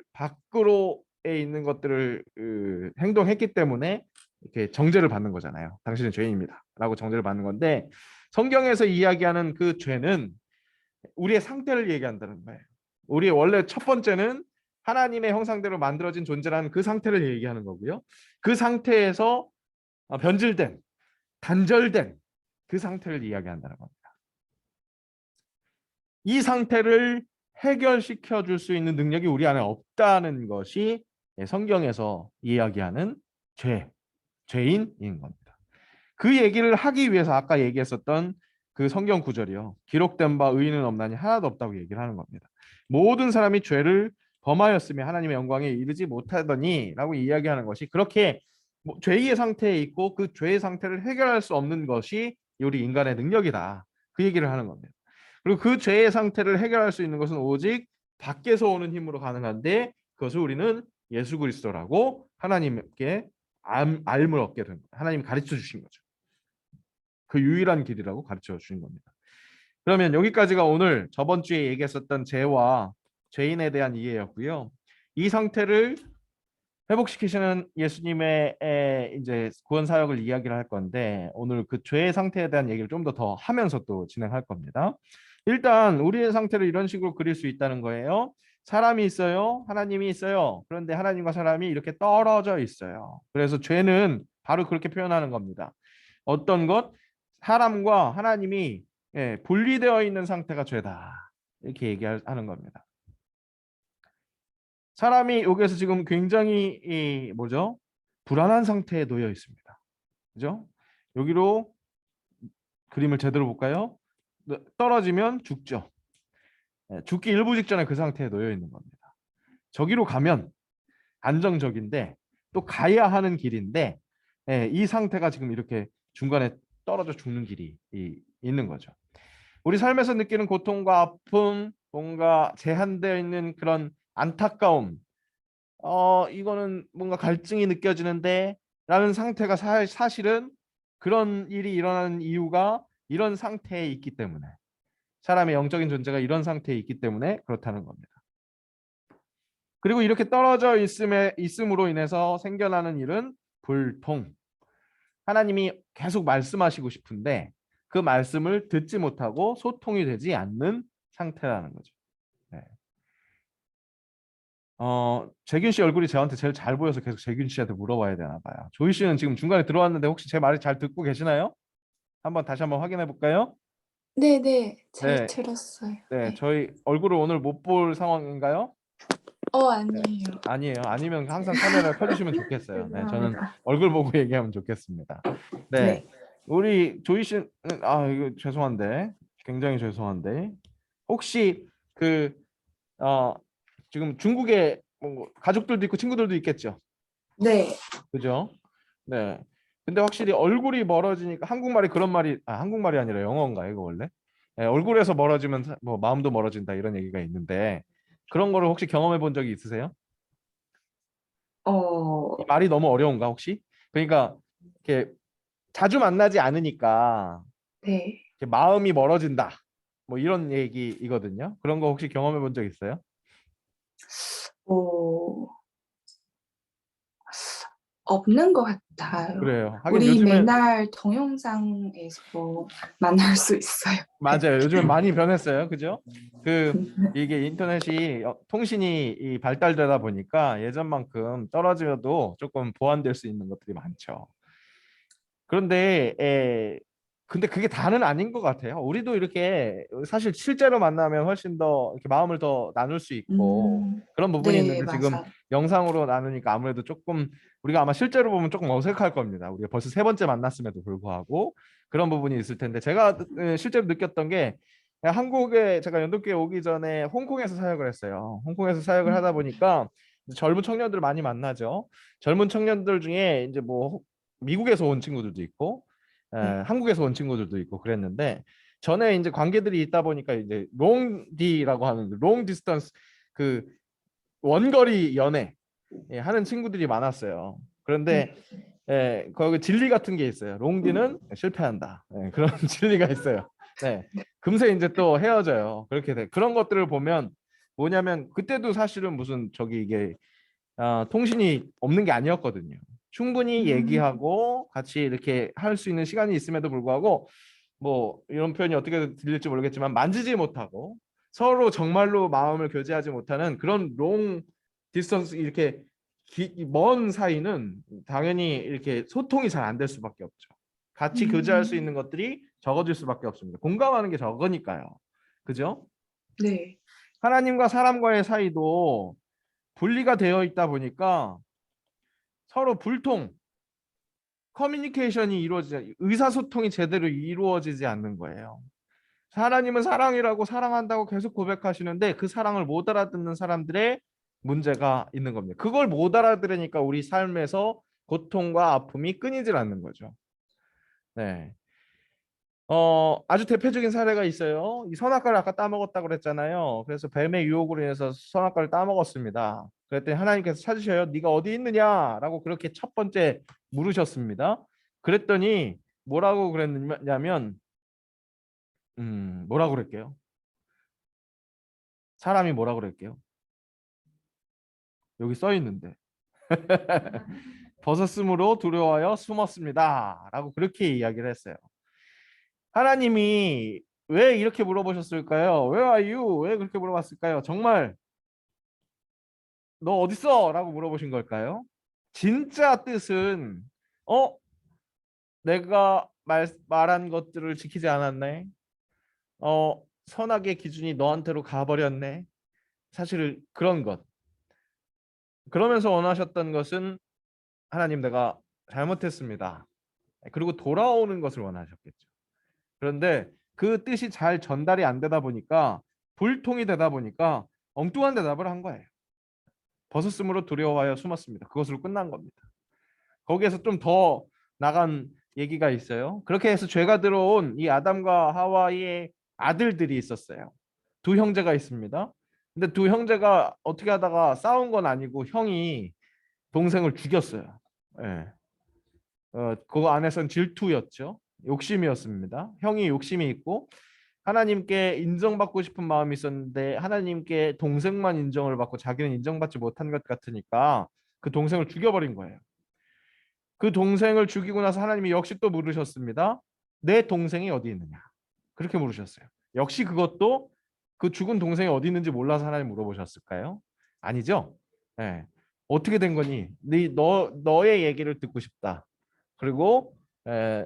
있는 것들을 행동했기 때문에 이렇게 정죄를 받는 거잖아요. 당신은 죄인입니다. 라고 정죄를 받는 건데 성경에서 이야기하는 그 죄는 우리의 상태를 얘기한다는 거예요. 우리의 원래 첫 번째는 하나님의 형상대로 만들어진 존재라는 그 상태를 얘기하는 거고요. 그 상태에서 변질된, 단절된 그 상태를 이야기한다는 겁니다. 이 상태를 해결시켜 줄 수 있는 능력이 우리 안에 없다는 것이 성경에서 이야기하는 죄인인 겁니다. 그 얘기를 하기 위해서 아까 얘기했었던 그 성경 구절이요. 기록된 바 의인은 없나니 하나도 없다고 얘기를 하는 겁니다. 모든 사람이 죄를 범하였으며 하나님의 영광에 이르지 못하더니 라고 이야기하는 것이 그렇게 죄의 상태에 있고 그 죄의 상태를 해결할 수 없는 것이 우리 인간의 능력이다. 그 얘기를 하는 겁니다. 그리고 그 죄의 상태를 해결할 수 있는 것은 오직 밖에서 오는 힘으로 가능한데 그것을 우리는 예수 그리스도라고 하나님께 알을 얻게 된 거예요. 하나님이 가르쳐 주신 거죠. 그 유일한 길이라고 가르쳐 주신 겁니다. 그러면 여기까지가 오늘 저번 주에 얘기했었던 죄와 죄인에 대한 이해였고요. 이 상태를 회복시키시는 예수님의 이제 구원 사역을 이야기를 할 건데 오늘 그 죄의 상태에 대한 얘기를 좀 더 하면서 또 진행할 겁니다. 일단 우리의 상태를 이런 식으로 그릴 수 있다는 거예요. 사람이 있어요. 하나님이 있어요. 그런데 하나님과 사람이 이렇게 떨어져 있어요. 그래서 죄는 바로 그렇게 표현하는 겁니다. 어떤 것? 사람과 하나님이 분리되어 있는 상태가 죄다. 이렇게 얘기하는 겁니다. 사람이 여기에서 지금 굉장히 뭐죠? 불안한 상태에 놓여 있습니다. 그죠? 여기로 그림을 제대로 볼까요? 떨어지면 죽죠. 죽기 일부 직전에 그 상태에 놓여 있는 겁니다. 저기로 가면 안정적인데 또 가야 하는 길인데 이 상태가 지금 이렇게 중간에 떨어져 죽는 길이 있는 거죠. 우리 삶에서 느끼는 고통과 아픔, 뭔가 제한되어 있는 그런 안타까움, 이거는 뭔가 갈증이 느껴지는데 라는 상태가 사실은 그런 일이 일어나는 이유가 이런 상태에 있기 때문에, 사람의 영적인 존재가 이런 상태에 있기 때문에 그렇다는 겁니다. 그리고 이렇게 떨어져 있음으로 인해서 생겨나는 일은 불통. 하나님이 계속 말씀하시고 싶은데 그 말씀을 듣지 못하고 소통이 되지 않는 상태라는 거죠. 네. 재균 씨 얼굴이 저한테 제일 잘 보여서 계속 재균 씨한테 물어봐야 되나 봐요. 조이 씨는 지금 중간에 들어왔는데 혹시 제 말을 잘 듣고 계시나요? 다시 한번 확인해 볼까요? 네네. 잘 네, 들었어요. 네, 네. 저희 얼굴을 오늘 못 볼 상황인가요? 네. 아니에요. 아니에요. 아니면 항상 카메라를 켜주시면 좋겠어요. 네, 저는 죄송합니다. 얼굴 보고 얘기하면 좋겠습니다. 네, 네. 우리 조이 씨는 이거 죄송한데, 굉장히 죄송한데, 혹시 그 어, 지금 중국에 뭐 가족들도 있고 친구들도 있겠죠. 네. 그죠? 네. 근데 확실히 얼굴이 멀어지니까, 한국말이 그런 말이, 한국말이 아니라 영어인가 이거 원래? 네, 얼굴에서 멀어지면 뭐 마음도 멀어진다 이런 얘기가 있는데, 그런 거를 혹시 경험해 본 적이 있으세요? 이 어, 말이 너무 어려운가 혹시? 그러니까 이렇게 자주 만나지 않으니까 네. 이렇게 마음이 멀어진다. 뭐 이런 얘기이거든요. 그런 거 혹시 경험해 본 적 있어요? 어, 없는 것 같아요. 그래요. 하긴 우리 요즘엔 맨날 동영상에서 만날 수 있어요. 네. 맞아요. 요즘엔 많이 변했어요. 그죠? 이게 인터넷이 통신이 발달되다 보니까 예전만큼 떨어져도 조금 보완될 수 있는 것들이 많죠. 그런데 근데 그게 다는 아닌 것 같아요. 우리도 이렇게 사실 실제로 만나면 훨씬 더 이렇게 마음을 더 나눌 수 있고 그런 부분이 네, 있는데, 지금 맞아요. 영상으로 나누니까 아무래도 조금, 우리가 아마 실제로 보면 조금 어색할 겁니다. 우리가 벌써 세 번째 만났음에도 불구하고 그런 부분이 있을 텐데, 제가 실제로 느꼈던 게, 한국에 제가 연도교회 오기 전에 홍콩에서 사역을 했어요. 홍콩에서 사역을 하다 보니까 젊은 청년들 많이 만나죠. 젊은 청년들 중에 이제 뭐 미국에서 온 친구들도 있고, 네. 한국에서 온 친구들도 있고 그랬는데, 전에 이제 관계들이 있다 보니까 이제 롱디라고 하는 롱 디스턴스, 그 원거리 연애 하는 친구들이 많았어요. 그런데 네. 거기 진리 같은 게 있어요. 롱디는 실패한다. 그런 진리가 있어요. 네. 금세 이제 또 헤어져요. 그렇게 돼. 그런 것들을 보면 뭐냐면, 그때도 사실은 무슨 저기 이게 통신이 없는 게 아니었거든요. 충분히 얘기하고 같이 이렇게 할 수 있는 시간이 있음에도 불구하고, 뭐 이런 표현이 어떻게 들릴지 모르겠지만 만지지 못하고 서로 정말로 마음을 교제하지 못하는 그런 롱 디스턴스, 이렇게 먼 사이는 당연히 이렇게 소통이 잘 안 될 수밖에 없죠. 같이 교제할 수 있는 것들이 적어질 수밖에 없습니다. 공감하는 게 적으니까요. 그죠? 네. 하나님과 사람과의 사이도 분리가 되어 있다 보니까 서로 불통, 커뮤니케이션이 의사소통이 제대로 이루어지지 않는 거예요. 하나님은 사랑이라고 사랑한다고 계속 고백하시는데 그 사랑을 못 알아듣는 사람들의 문제가 있는 겁니다. 그걸 못 알아들으니까 우리 삶에서 고통과 아픔이 끊이질 않는 거죠. 네. 아주 대표적인 사례가 있어요. 이 선악과를 아까 따먹었다고 그랬잖아요. 그래서 뱀의 유혹으로 인해서 선악과를 따먹었습니다. 그랬더니 하나님께서 찾으셔요. 네가 어디 있느냐라고 그렇게 첫 번째 물으셨습니다. 그랬더니 뭐라고 그랬냐면, 뭐라고 그랬게요? 사람이 뭐라고 그랬게요? 여기 써 있는데. 벗었으므로 두려워하여 숨었습니다. 라고 그렇게 이야기를 했어요. 하나님이 왜 이렇게 물어보셨을까요? Where are you? 왜 그렇게 물어봤을까요? 정말 너 어딨어? 라고 물어보신 걸까요? 진짜 뜻은 내가 말한 것들을 지키지 않았네. 선악의 기준이 너한테로 가버렸네. 사실 그런 것. 그러면서 원하셨던 것은, 하나님 내가 잘못했습니다. 그리고 돌아오는 것을 원하셨겠죠. 그런데 그 뜻이 잘 전달이 안 되다 보니까, 불통이 되다 보니까 엉뚱한 대답을 한 거예요. 벗었으므로 두려워하여 숨었습니다. 그것으로 끝난 겁니다. 거기에서 좀 더 나간 얘기가 있어요. 그렇게 해서 죄가 들어온 이 아담과 하와의 아들들이 있었어요. 두 형제가 있습니다. 근데 두 형제가 어떻게 하다가 싸운 건 아니고 형이 동생을 죽였어요. 예. 그거 안에선 질투였죠. 욕심이었습니다. 형이 욕심이 있고 하나님께 인정받고 싶은 마음이 있었는데 하나님께 동생만 인정을 받고 자기는 인정받지 못한 것 같으니까 그 동생을 죽여버린 거예요. 그 동생을 죽이고 나서 하나님이 역시 또 물으셨습니다. 내 동생이 어디 있느냐? 그렇게 물으셨어요. 역시 그것도 그 죽은 동생이 어디 있는지 몰라서 하나님 물어보셨을까요? 아니죠. 예. 어떻게 된 거니? 너의 얘기를 듣고 싶다. 그리고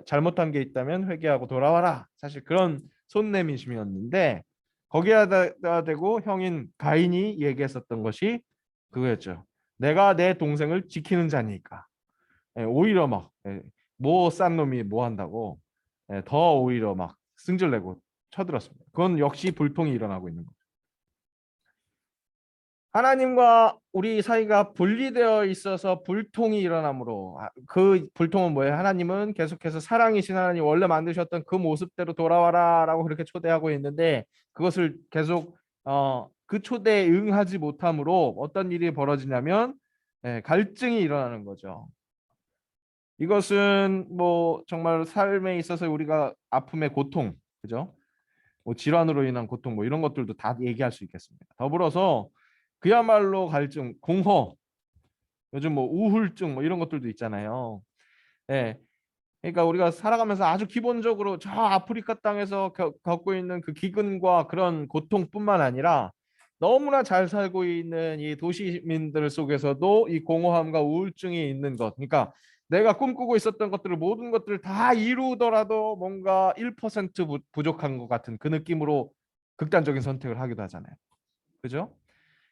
잘못한 게 있다면 회개하고 돌아와라. 사실 그런 손내미심이었는데 거기에다 대고 형인 가인이 얘기했었던 것이 그거였죠. 내가 내 동생을 지키는 자니까. 오히려 막 뭐 싼 놈이 뭐 한다고 더 오히려 막 승질내고 쳐들었습니다. 그건 역시 불통이 일어나고 있는 거죠. 하나님과 우리 사이가 분리되어 있어서 불통이 일어나므로 그 불통은 뭐예요? 하나님은 계속해서 사랑이신 하나님 원래 만드셨던 그 모습대로 돌아와라 라고 그렇게 초대하고 있는데 그것을 계속 그 초대에 응하지 못함으로 어떤 일이 벌어지냐면 갈증이 일어나는 거죠. 이것은 뭐 정말 삶에 있어서 우리가 아픔의 고통, 그죠? 뭐 질환으로 인한 고통, 뭐 이런 것들도 다 얘기할 수 있겠습니다. 더불어서 그야말로 갈증, 공허, 요즘 뭐 우울증 뭐 이런 것들도 있잖아요. 예. 그러니까 우리가 살아가면서 아주 기본적으로 저 아프리카 땅에서 겪고 있는 그 기근과 그런 고통뿐만 아니라 너무나 잘 살고 있는 이 도시민들 속에서도 이 공허함과 우울증이 있는 것. 그러니까 내가 꿈꾸고 있었던 것들을 모든 것들을 다 이루더라도 뭔가 1% 부족한 것 같은 그 느낌으로 극단적인 선택을 하기도 하잖아요. 그죠?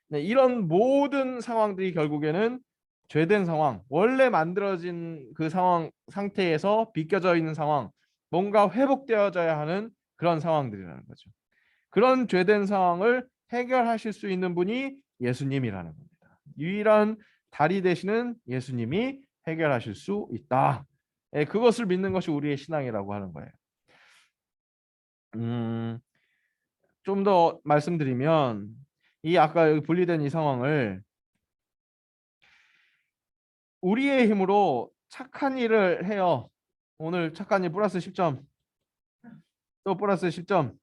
네, 이런 모든 상황들이 결국에는 죄된 상황, 원래 만들어진 그 상황 상태에서 비껴져 있는 상황, 뭔가 회복되어져야 하는 그런 상황들이라는 거죠. 그런 죄된 상황을 해결하실 수 있는 분이 예수님이라는 겁니다. 유일한 다리 되시는 예수님이 해결하실 수 있다. 그것을 믿는 것이 우리의 신앙이라고 하는 거예요. 좀 더 말씀드리면 이 아까 여기 분리된 이 상황을 우리의 힘으로 착한 일을 해요. 오늘 착한 일 플러스 10점, 또 플러스 10점,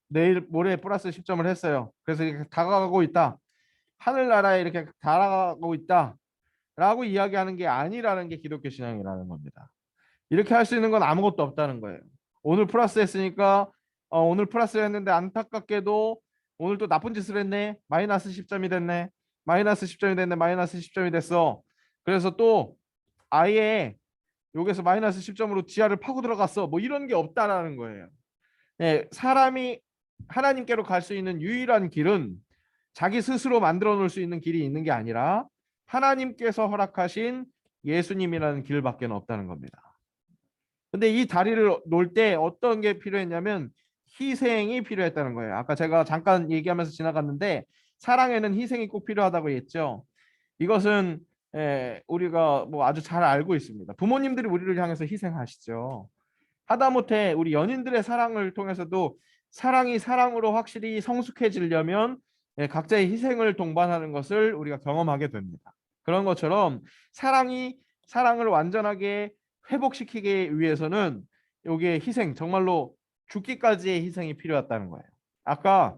내일 모레 플러스 10점을 했어요. 그래서 이렇게 다가가고 있다. 하늘나라에 이렇게 다가가고 있다. 라고 이야기하는 게 아니라는 게 기독교 신앙이라는 겁니다. 이렇게 할 수 있는 건 아무것도 없다는 거예요. 오늘 플러스 했으니까 오늘 플러스 했는데 안타깝게도 오늘 또 나쁜 짓을 했네. 마이너스 10점이 됐네. 마이너스 10점이 됐네. 마이너스 10점이 됐어. 그래서 또 아예 여기서 마이너스 10점으로 지하를 파고 들어갔어. 뭐 이런 게 없다라는 거예요. 네, 사람이 하나님께로 갈 수 있는 유일한 길은 자기 스스로 만들어 놓을 수 있는 길이 있는 게 아니라 하나님께서 허락하신 예수님이라는 길밖에 없다는 겁니다. 근데 이 다리를 놓을 때 어떤 게 필요했냐면 희생이 필요했다는 거예요. 아까 제가 잠깐 얘기하면서 지나갔는데 사랑에는 희생이 꼭 필요하다고 했죠. 이것은 우리가 뭐 아주 잘 알고 있습니다. 부모님들이 우리를 향해서 희생하시죠. 하다못해 우리 연인들의 사랑을 통해서도 사랑이 사랑으로 확실히 성숙해지려면 각자의 희생을 동반하는 것을 우리가 경험하게 됩니다. 그런 것처럼 사랑이 사랑을 완전하게 회복시키기 위해서는 여기에 희생, 정말로 죽기까지의 희생이 필요했다는 거예요. 아까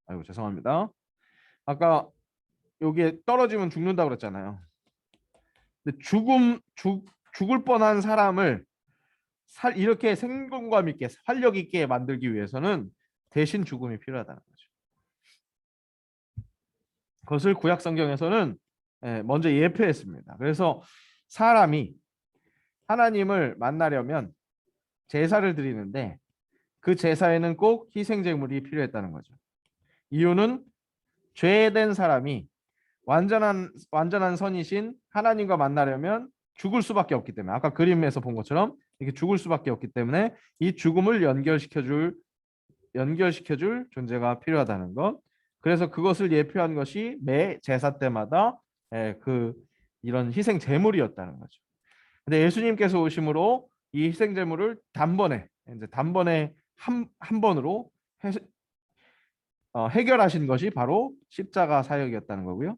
아이고 죄송합니다. 아까 여기에 떨어지면 죽는다 그랬잖아요. 근데 죽을 뻔한 사람을 이렇게 생동감 있게 활력 있게 만들기 위해서는 대신 죽음이 필요하다는 거죠. 그것을 구약 성경에서는 먼저 예표했습니다. 그래서 사람이 하나님을 만나려면 제사를 드리는데 그 제사에는 꼭 희생 제물이 필요했다는 거죠. 이유는 죄된 사람이 완전한 선이신 하나님과 만나려면 죽을 수밖에 없기 때문에 아까 그림에서 본 것처럼 이렇게 죽을 수밖에 없기 때문에 이 죽음을 연결시켜줄 존재가 필요하다는 것. 그래서 그것을 예표한 것이 매 제사 때마다 이런 희생 제물이었다는 거죠. 근데 예수님께서 오심으로 이 희생 제물을 단번에 한 번으로 해결하신 것이 바로 십자가 사역이었다는 거고요.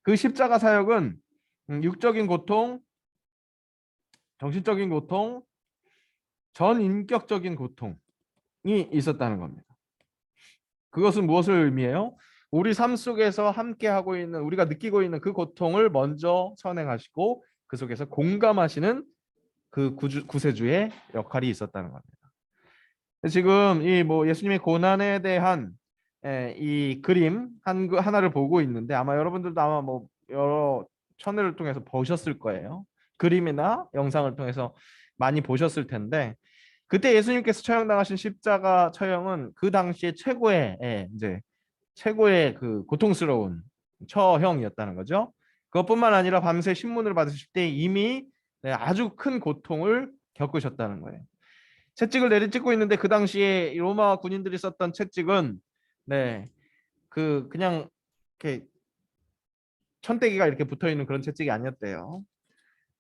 그 십자가 사역은 육적인 고통, 정신적인 고통, 전인격적인 고통이 있었다는 겁니다. 그것은 무엇을 의미해요? 우리 삶 속에서 함께 하고 있는, 우리가 느끼고 있는 그 고통을 먼저 선행하시고 그 속에서 공감하시는 그 구세주의 역할이 있었다는 겁니다. 지금 이 예수님의 고난에 대한 이 그림 하나를 보고 있는데, 아마 여러분들도 아마 여러 채널을 통해서 보셨을 거예요. 그림이나 영상을 통해서 많이 보셨을 텐데, 그때 예수님께서 처형당하신 십자가 처형은 그 당시에 최고의 그 고통스러운 처형이었다는 거죠. 그것뿐만 아니라 밤새 신문을 받으실 때 이미 아주 큰 고통을 겪으셨다는 거예요. 채찍을 내리찍고 있는데 그 당시에 로마 군인들이 썼던 채찍은 그냥 이렇게 천대기가 이렇게 붙어 있는 그런 채찍이 아니었대요.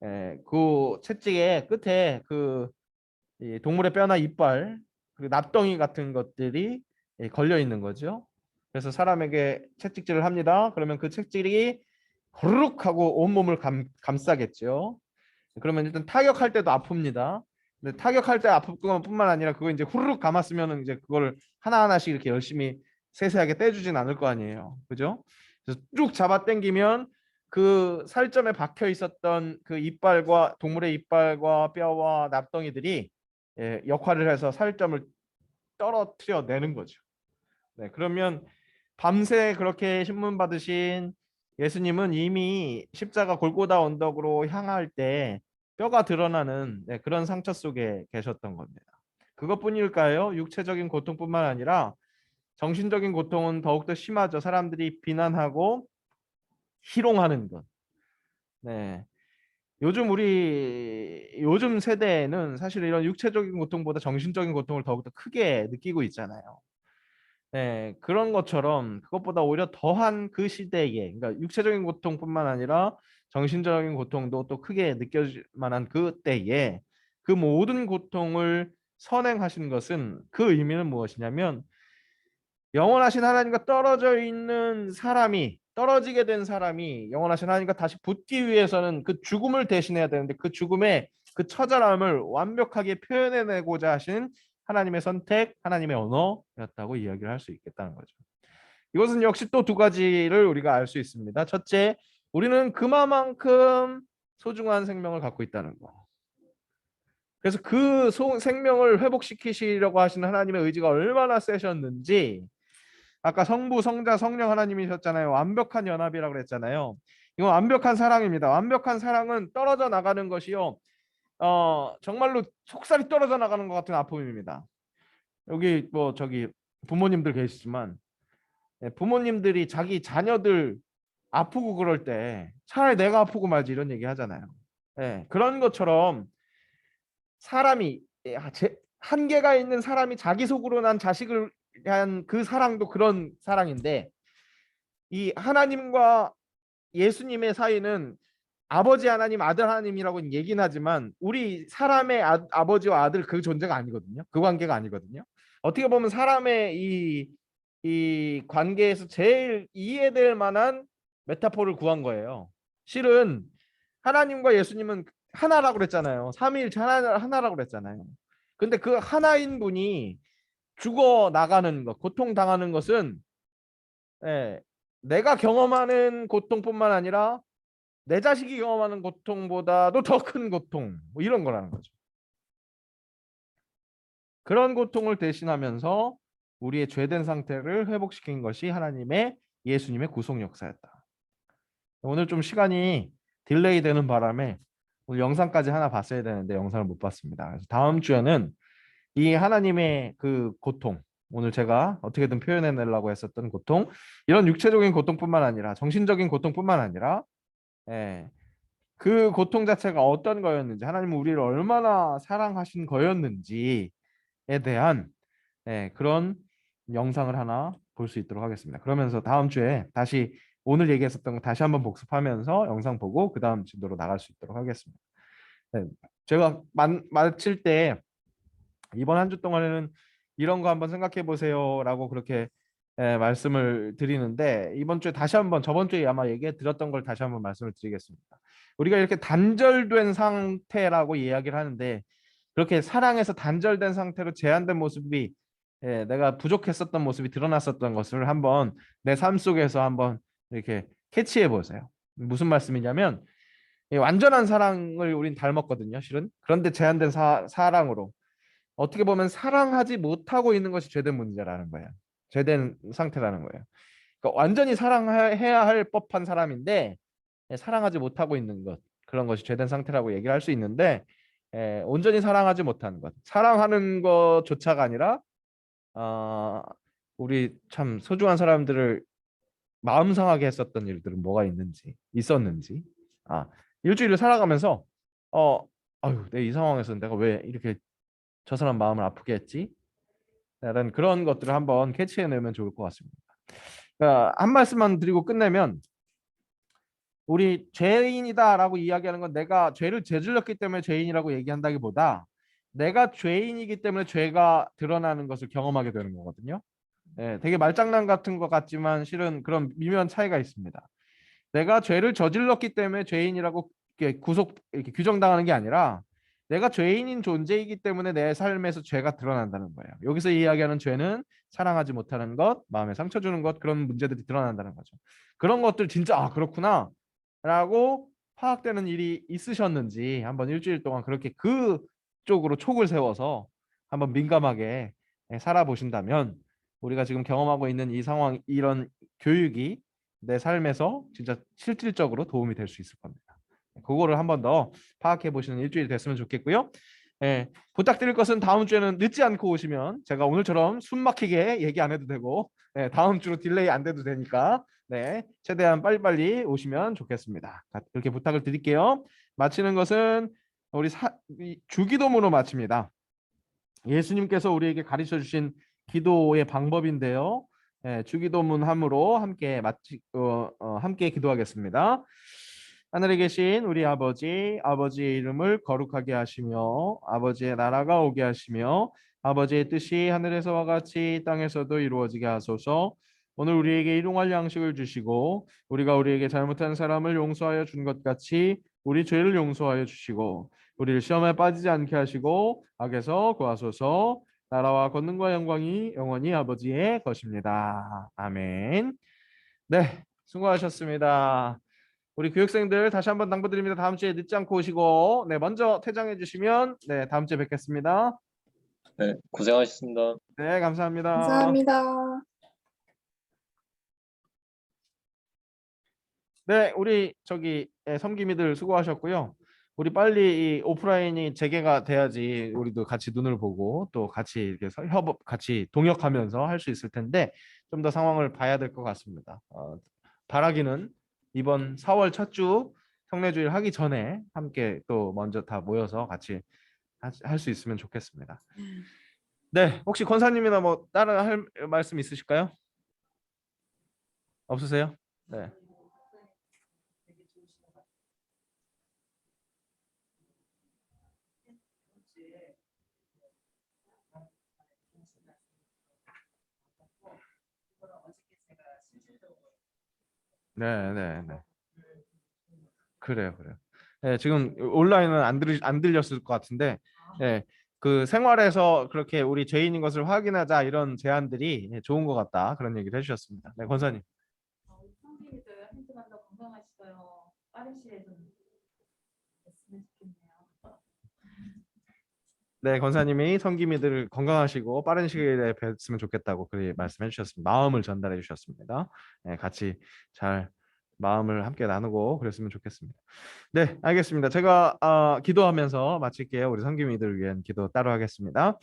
그 채찍의 끝에 이 동물의 뼈나 이빨, 그리고 납덩이 같은 것들이 걸려 있는 거죠. 그래서 사람에게 채찍질을 합니다. 그러면 그 채찍이 거르륵 하고 온몸을 감싸겠죠. 그러면 일단 타격할 때도 아픕니다. 근데 타격할 때 아플 뿐만 아니라 그거 이제 후루룩 감았으면은 이제 그걸 하나하나씩 이렇게 열심히 세세하게 떼주진 않을 거 아니에요. 그죠? 그래서 쭉 잡아 당기면 그 살점에 박혀 있었던 그 이빨과 동물의 이빨과 뼈와 납덩이들이 역할을 해서 살점을 떨어뜨려 내는 거죠. 그러면 밤새 그렇게 신문 받으신 예수님은 이미 십자가 골고다 언덕으로 향할 때 뼈가 드러나는 그런 상처 속에 계셨던 겁니다. 그것뿐일까요? 육체적인 고통뿐만 아니라 정신적인 고통은 더욱더 심하죠. 사람들이 비난하고 희롱하는 것. 요즘 세대는 사실 이런 육체적인 고통보다 정신적인 고통을 더욱더 크게 느끼고 있잖아요. 그런 것처럼 그것보다 오히려 더한 그 시대에, 그러니까 육체적인 고통뿐만 아니라 정신적인 고통도 또 크게 느껴질 만한 그때에 그 모든 고통을 선행하신 것은, 그 의미는 무엇이냐면, 영원하신 하나님과 떨어지게 된 사람이 영원하신 하나님과 다시 붙기 위해서는 그 죽음을 대신해야 되는데, 그 죽음의 그 처절함을 완벽하게 표현해내고자 하신 하나님의 선택, 하나님의 언어였다고 이야기를 할 수 있겠다는 거죠. 이것은 역시 또 두 가지를 우리가 알 수 있습니다. 첫째, 우리는 그만큼 소중한 생명을 갖고 있다는 거. 그래서 그 생명을 회복시키시려고 하시는 하나님의 의지가 얼마나 세셨는지, 아까 성부, 성자, 성령 하나님이셨잖아요. 완벽한 연합이라고 그랬잖아요. 이건 완벽한 사랑입니다. 완벽한 사랑은 떨어져 나가는 것이요, 정말로 속살이 떨어져 나가는 것 같은 아픔입니다. 여기 저기 부모님들 계시지만, 부모님들이 자기 자녀들 아프고 그럴 때 차라리 내가 아프고 말지 이런 얘기 하잖아요. 그런 것처럼 사람이 한계가 있는 사람이 자기 속으로 난 자식을 위한 그 사랑도 그런 사랑인데, 이 하나님과 예수님의 사이는 아버지 하나님, 아들 하나님이라고 얘기는 하지만 우리 사람의 아버지와 아들 그 존재가 아니거든요. 그 관계가 아니거든요. 어떻게 보면 사람의 이 관계에서 제일 이해될 만한 메타포를 구한 거예요. 실은 하나님과 예수님은 하나라고 그랬잖아요. 삼위일체 하나라고 그랬잖아요. 근데 그 하나인 분이 죽어 나가는 것, 고통 당하는 것은 내가 경험하는 고통뿐만 아니라 내 자식이 경험하는 고통보다도 더 큰 고통, 이런 거라는 거죠. 그런 고통을 대신하면서 우리의 죄된 상태를 회복시킨 것이 예수님의 구속 역사였다. 오늘 좀 시간이 딜레이 되는 바람에 오늘 영상까지 하나 봤어야 되는데 영상을 못 봤습니다. 그래서 다음 주에는 이 하나님의 그 고통, 오늘 제가 어떻게든 표현해내려고 했었던 고통, 이런 육체적인 고통뿐만 아니라 정신적인 고통뿐만 아니라 그 고통 자체가 어떤 거였는지, 하나님은 우리를 얼마나 사랑하신 거였는지에 대한 그런 영상을 하나 볼 수 있도록 하겠습니다. 그러면서 다음 주에 다시 오늘 얘기했었던 거 다시 한번 복습하면서 영상 보고 그 다음 진도로 나갈 수 있도록 하겠습니다. 제가 마칠 때 이번 한 주 동안에는 이런 거 한번 생각해 보세요라고 그렇게 말씀을 드리는데, 이번 주에 다시 한번, 저번 주에 아마 얘기해 드렸던 걸 다시 한번 말씀을 드리겠습니다. 우리가 이렇게 단절된 상태라고 이야기를 하는데, 그렇게 사랑에서 단절된 상태로 제한된 모습이, 내가 부족했었던 모습이 드러났었던 것을 한번 내 삶 속에서 한번 이렇게 캐치해 보세요. 무슨 말씀이냐면, 완전한 사랑을 우린 닮았거든요, 실은. 그런데 제한된 사랑으로 어떻게 보면 사랑하지 못하고 있는 것이 죄된 문제라는 거예요. 죄된 상태라는 거예요. 그러니까 완전히 사랑해야 할 법한 사람인데 사랑하지 못하고 있는 것, 그런 것이 죄된 상태라고 얘기를 할 수 있는데, 온전히 사랑하지 못하는 것, 사랑하는 것조차가 아니라 어, 우리 참 소중한 사람들을 마음 상하게 했었던 일들은 뭐가 있었는지, 일주일을 살아가면서 어 아유, 내 이 상황에서 내가 왜 이렇게 저 사람 마음을 아프게 했지? 라는 그런 것들을 한번 캐치해내면 좋을 것 같습니다. 그러니까 한 말씀만 드리고 끝내면, 우리 죄인이다라고 이야기하는 건 내가 죄를 저질렀기 때문에 죄인이라고 얘기한다기보다 내가 죄인이기 때문에 죄가 드러나는 것을 경험하게 되는 거거든요. 되게 말장난 같은 것 같지만 실은 그런 미묘한 차이가 있습니다. 내가 죄를 저질렀기 때문에 죄인이라고 이렇게 규정당하는 게 아니라, 내가 죄인인 존재이기 때문에 내 삶에서 죄가 드러난다는 거예요. 여기서 이야기하는 죄는 사랑하지 못하는 것, 마음에 상처 주는 것, 그런 문제들이 드러난다는 거죠. 그런 것들 진짜 그렇구나 라고 파악되는 일이 있으셨는지, 한번 일주일 동안 그렇게 그쪽으로 촉을 세워서 한번 민감하게 살아보신다면, 우리가 지금 경험하고 있는 이 상황, 이런 교육이 내 삶에서 진짜 실질적으로 도움이 될 수 있을 겁니다. 그거를 한번 더 파악해 보시는 일주일이 됐으면 좋겠고요. 부탁드릴 것은 다음 주에는 늦지 않고 오시면 제가 오늘처럼 숨 막히게 얘기 안 해도 되고, 다음 주로 딜레이 안 돼도 되니까 최대한 빨리빨리 오시면 좋겠습니다. 그렇게 부탁을 드릴게요. 마치는 것은 우리 주기도문으로 마칩니다. 예수님께서 우리에게 가르쳐 주신 기도의 방법인데요. 주기도문 함으로 함께 기도하겠습니다. 하늘에 계신 우리 아버지, 아버지의 이름을 거룩하게 하시며 아버지의 나라가 오게 하시며 아버지의 뜻이 하늘에서와 같이 땅에서도 이루어지게 하소서. 오늘 우리에게 일용할 양식을 주시고 우리가 우리에게 잘못한 사람을 용서하여 준 것 같이 우리 죄를 용서하여 주시고 우리를 시험에 빠지지 않게 하시고 악에서 구하소서. 나라와 권능과 영광이 영원히 아버지의 것입니다. 아멘. 네, 수고하셨습니다. 우리 교육생들 다시 한번 당부드립니다. 다음 주에 늦지 않고 오시고, 먼저 퇴장해 주시면 다음 주에 뵙겠습니다. 네, 고생하셨습니다. 네, 감사합니다. 감사합니다. 네, 우리 섬김이들 수고하셨고요. 우리 빨리 이 오프라인이 재개가 돼야지 우리도 같이 눈을 보고 또 같이 이렇게 같이 동역하면서 할 수 있을 텐데, 좀 더 상황을 봐야 될 것 같습니다. 바라기는 이번 4월 첫 주 성례주일 하기 전에 함께 또 먼저 다 모여서 같이 할 수 있으면 좋겠습니다. 네, 혹시 권사님이나 뭐 다른 할 말씀 있으실까요? 없으세요? 네. 네, 네, 네. 그래요. 지금 온라인은 안 들렸을 것 같은데, 그 생활에서 그렇게 우리 죄인인 것을 확인하자, 이런 제안들이 좋은 것 같다, 그런 얘기를 해주셨습니다. 네, 권사님. 성님들 한 주간 더 건강하시고요. 빠른 시일에 좀 됐으면 좋겠네요. 네, 권사님이 성기미들을 건강하시고 빠른 시기에 뵀으면 좋겠다고 그렇게 말씀해 주셨습니다. 마음을 전달해 주셨습니다. 같이 잘 마음을 함께 나누고 그랬으면 좋겠습니다. 네, 알겠습니다. 제가 기도하면서 마칠게요. 우리 성기미들을 위한 기도 따로 하겠습니다.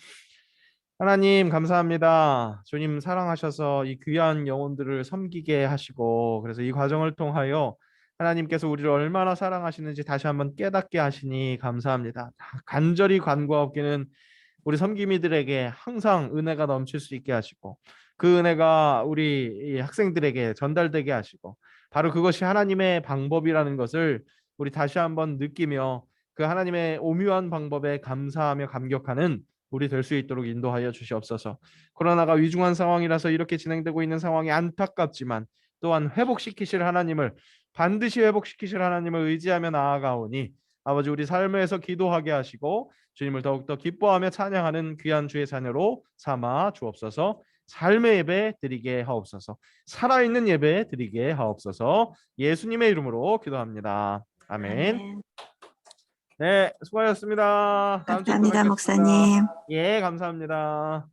하나님 감사합니다. 주님 사랑하셔서 이 귀한 영혼들을 섬기게 하시고, 그래서 이 과정을 통하여 하나님께서 우리를 얼마나 사랑하시는지 다시 한번 깨닫게 하시니 감사합니다. 간절히 간구하옵기는 우리 섬기미들에게 항상 은혜가 넘칠 수 있게 하시고, 그 은혜가 우리 학생들에게 전달되게 하시고, 바로 그것이 하나님의 방법이라는 것을 우리 다시 한번 느끼며 그 하나님의 오묘한 방법에 감사하며 감격하는 우리 될 수 있도록 인도하여 주시옵소서. 코로나가 위중한 상황이라서 이렇게 진행되고 있는 상황이 안타깝지만 또한 회복시키실 하나님을 반드시 회복시키실 하나님을 의지하며 나아가오니 아버지 우리 삶에서 기도하게 하시고 주님을 더욱더 기뻐하며 찬양하는 귀한 주의 자녀로 삼아 주옵소서. 삶의 예배 드리게 하옵소서. 살아있는 예배 드리게 하옵소서. 예수님의 이름으로 기도합니다. 아멘. 네, 수고하셨습니다. 다음 주에 또 감사합니다, 뵙겠습니다. 목사님. 예, 감사합니다.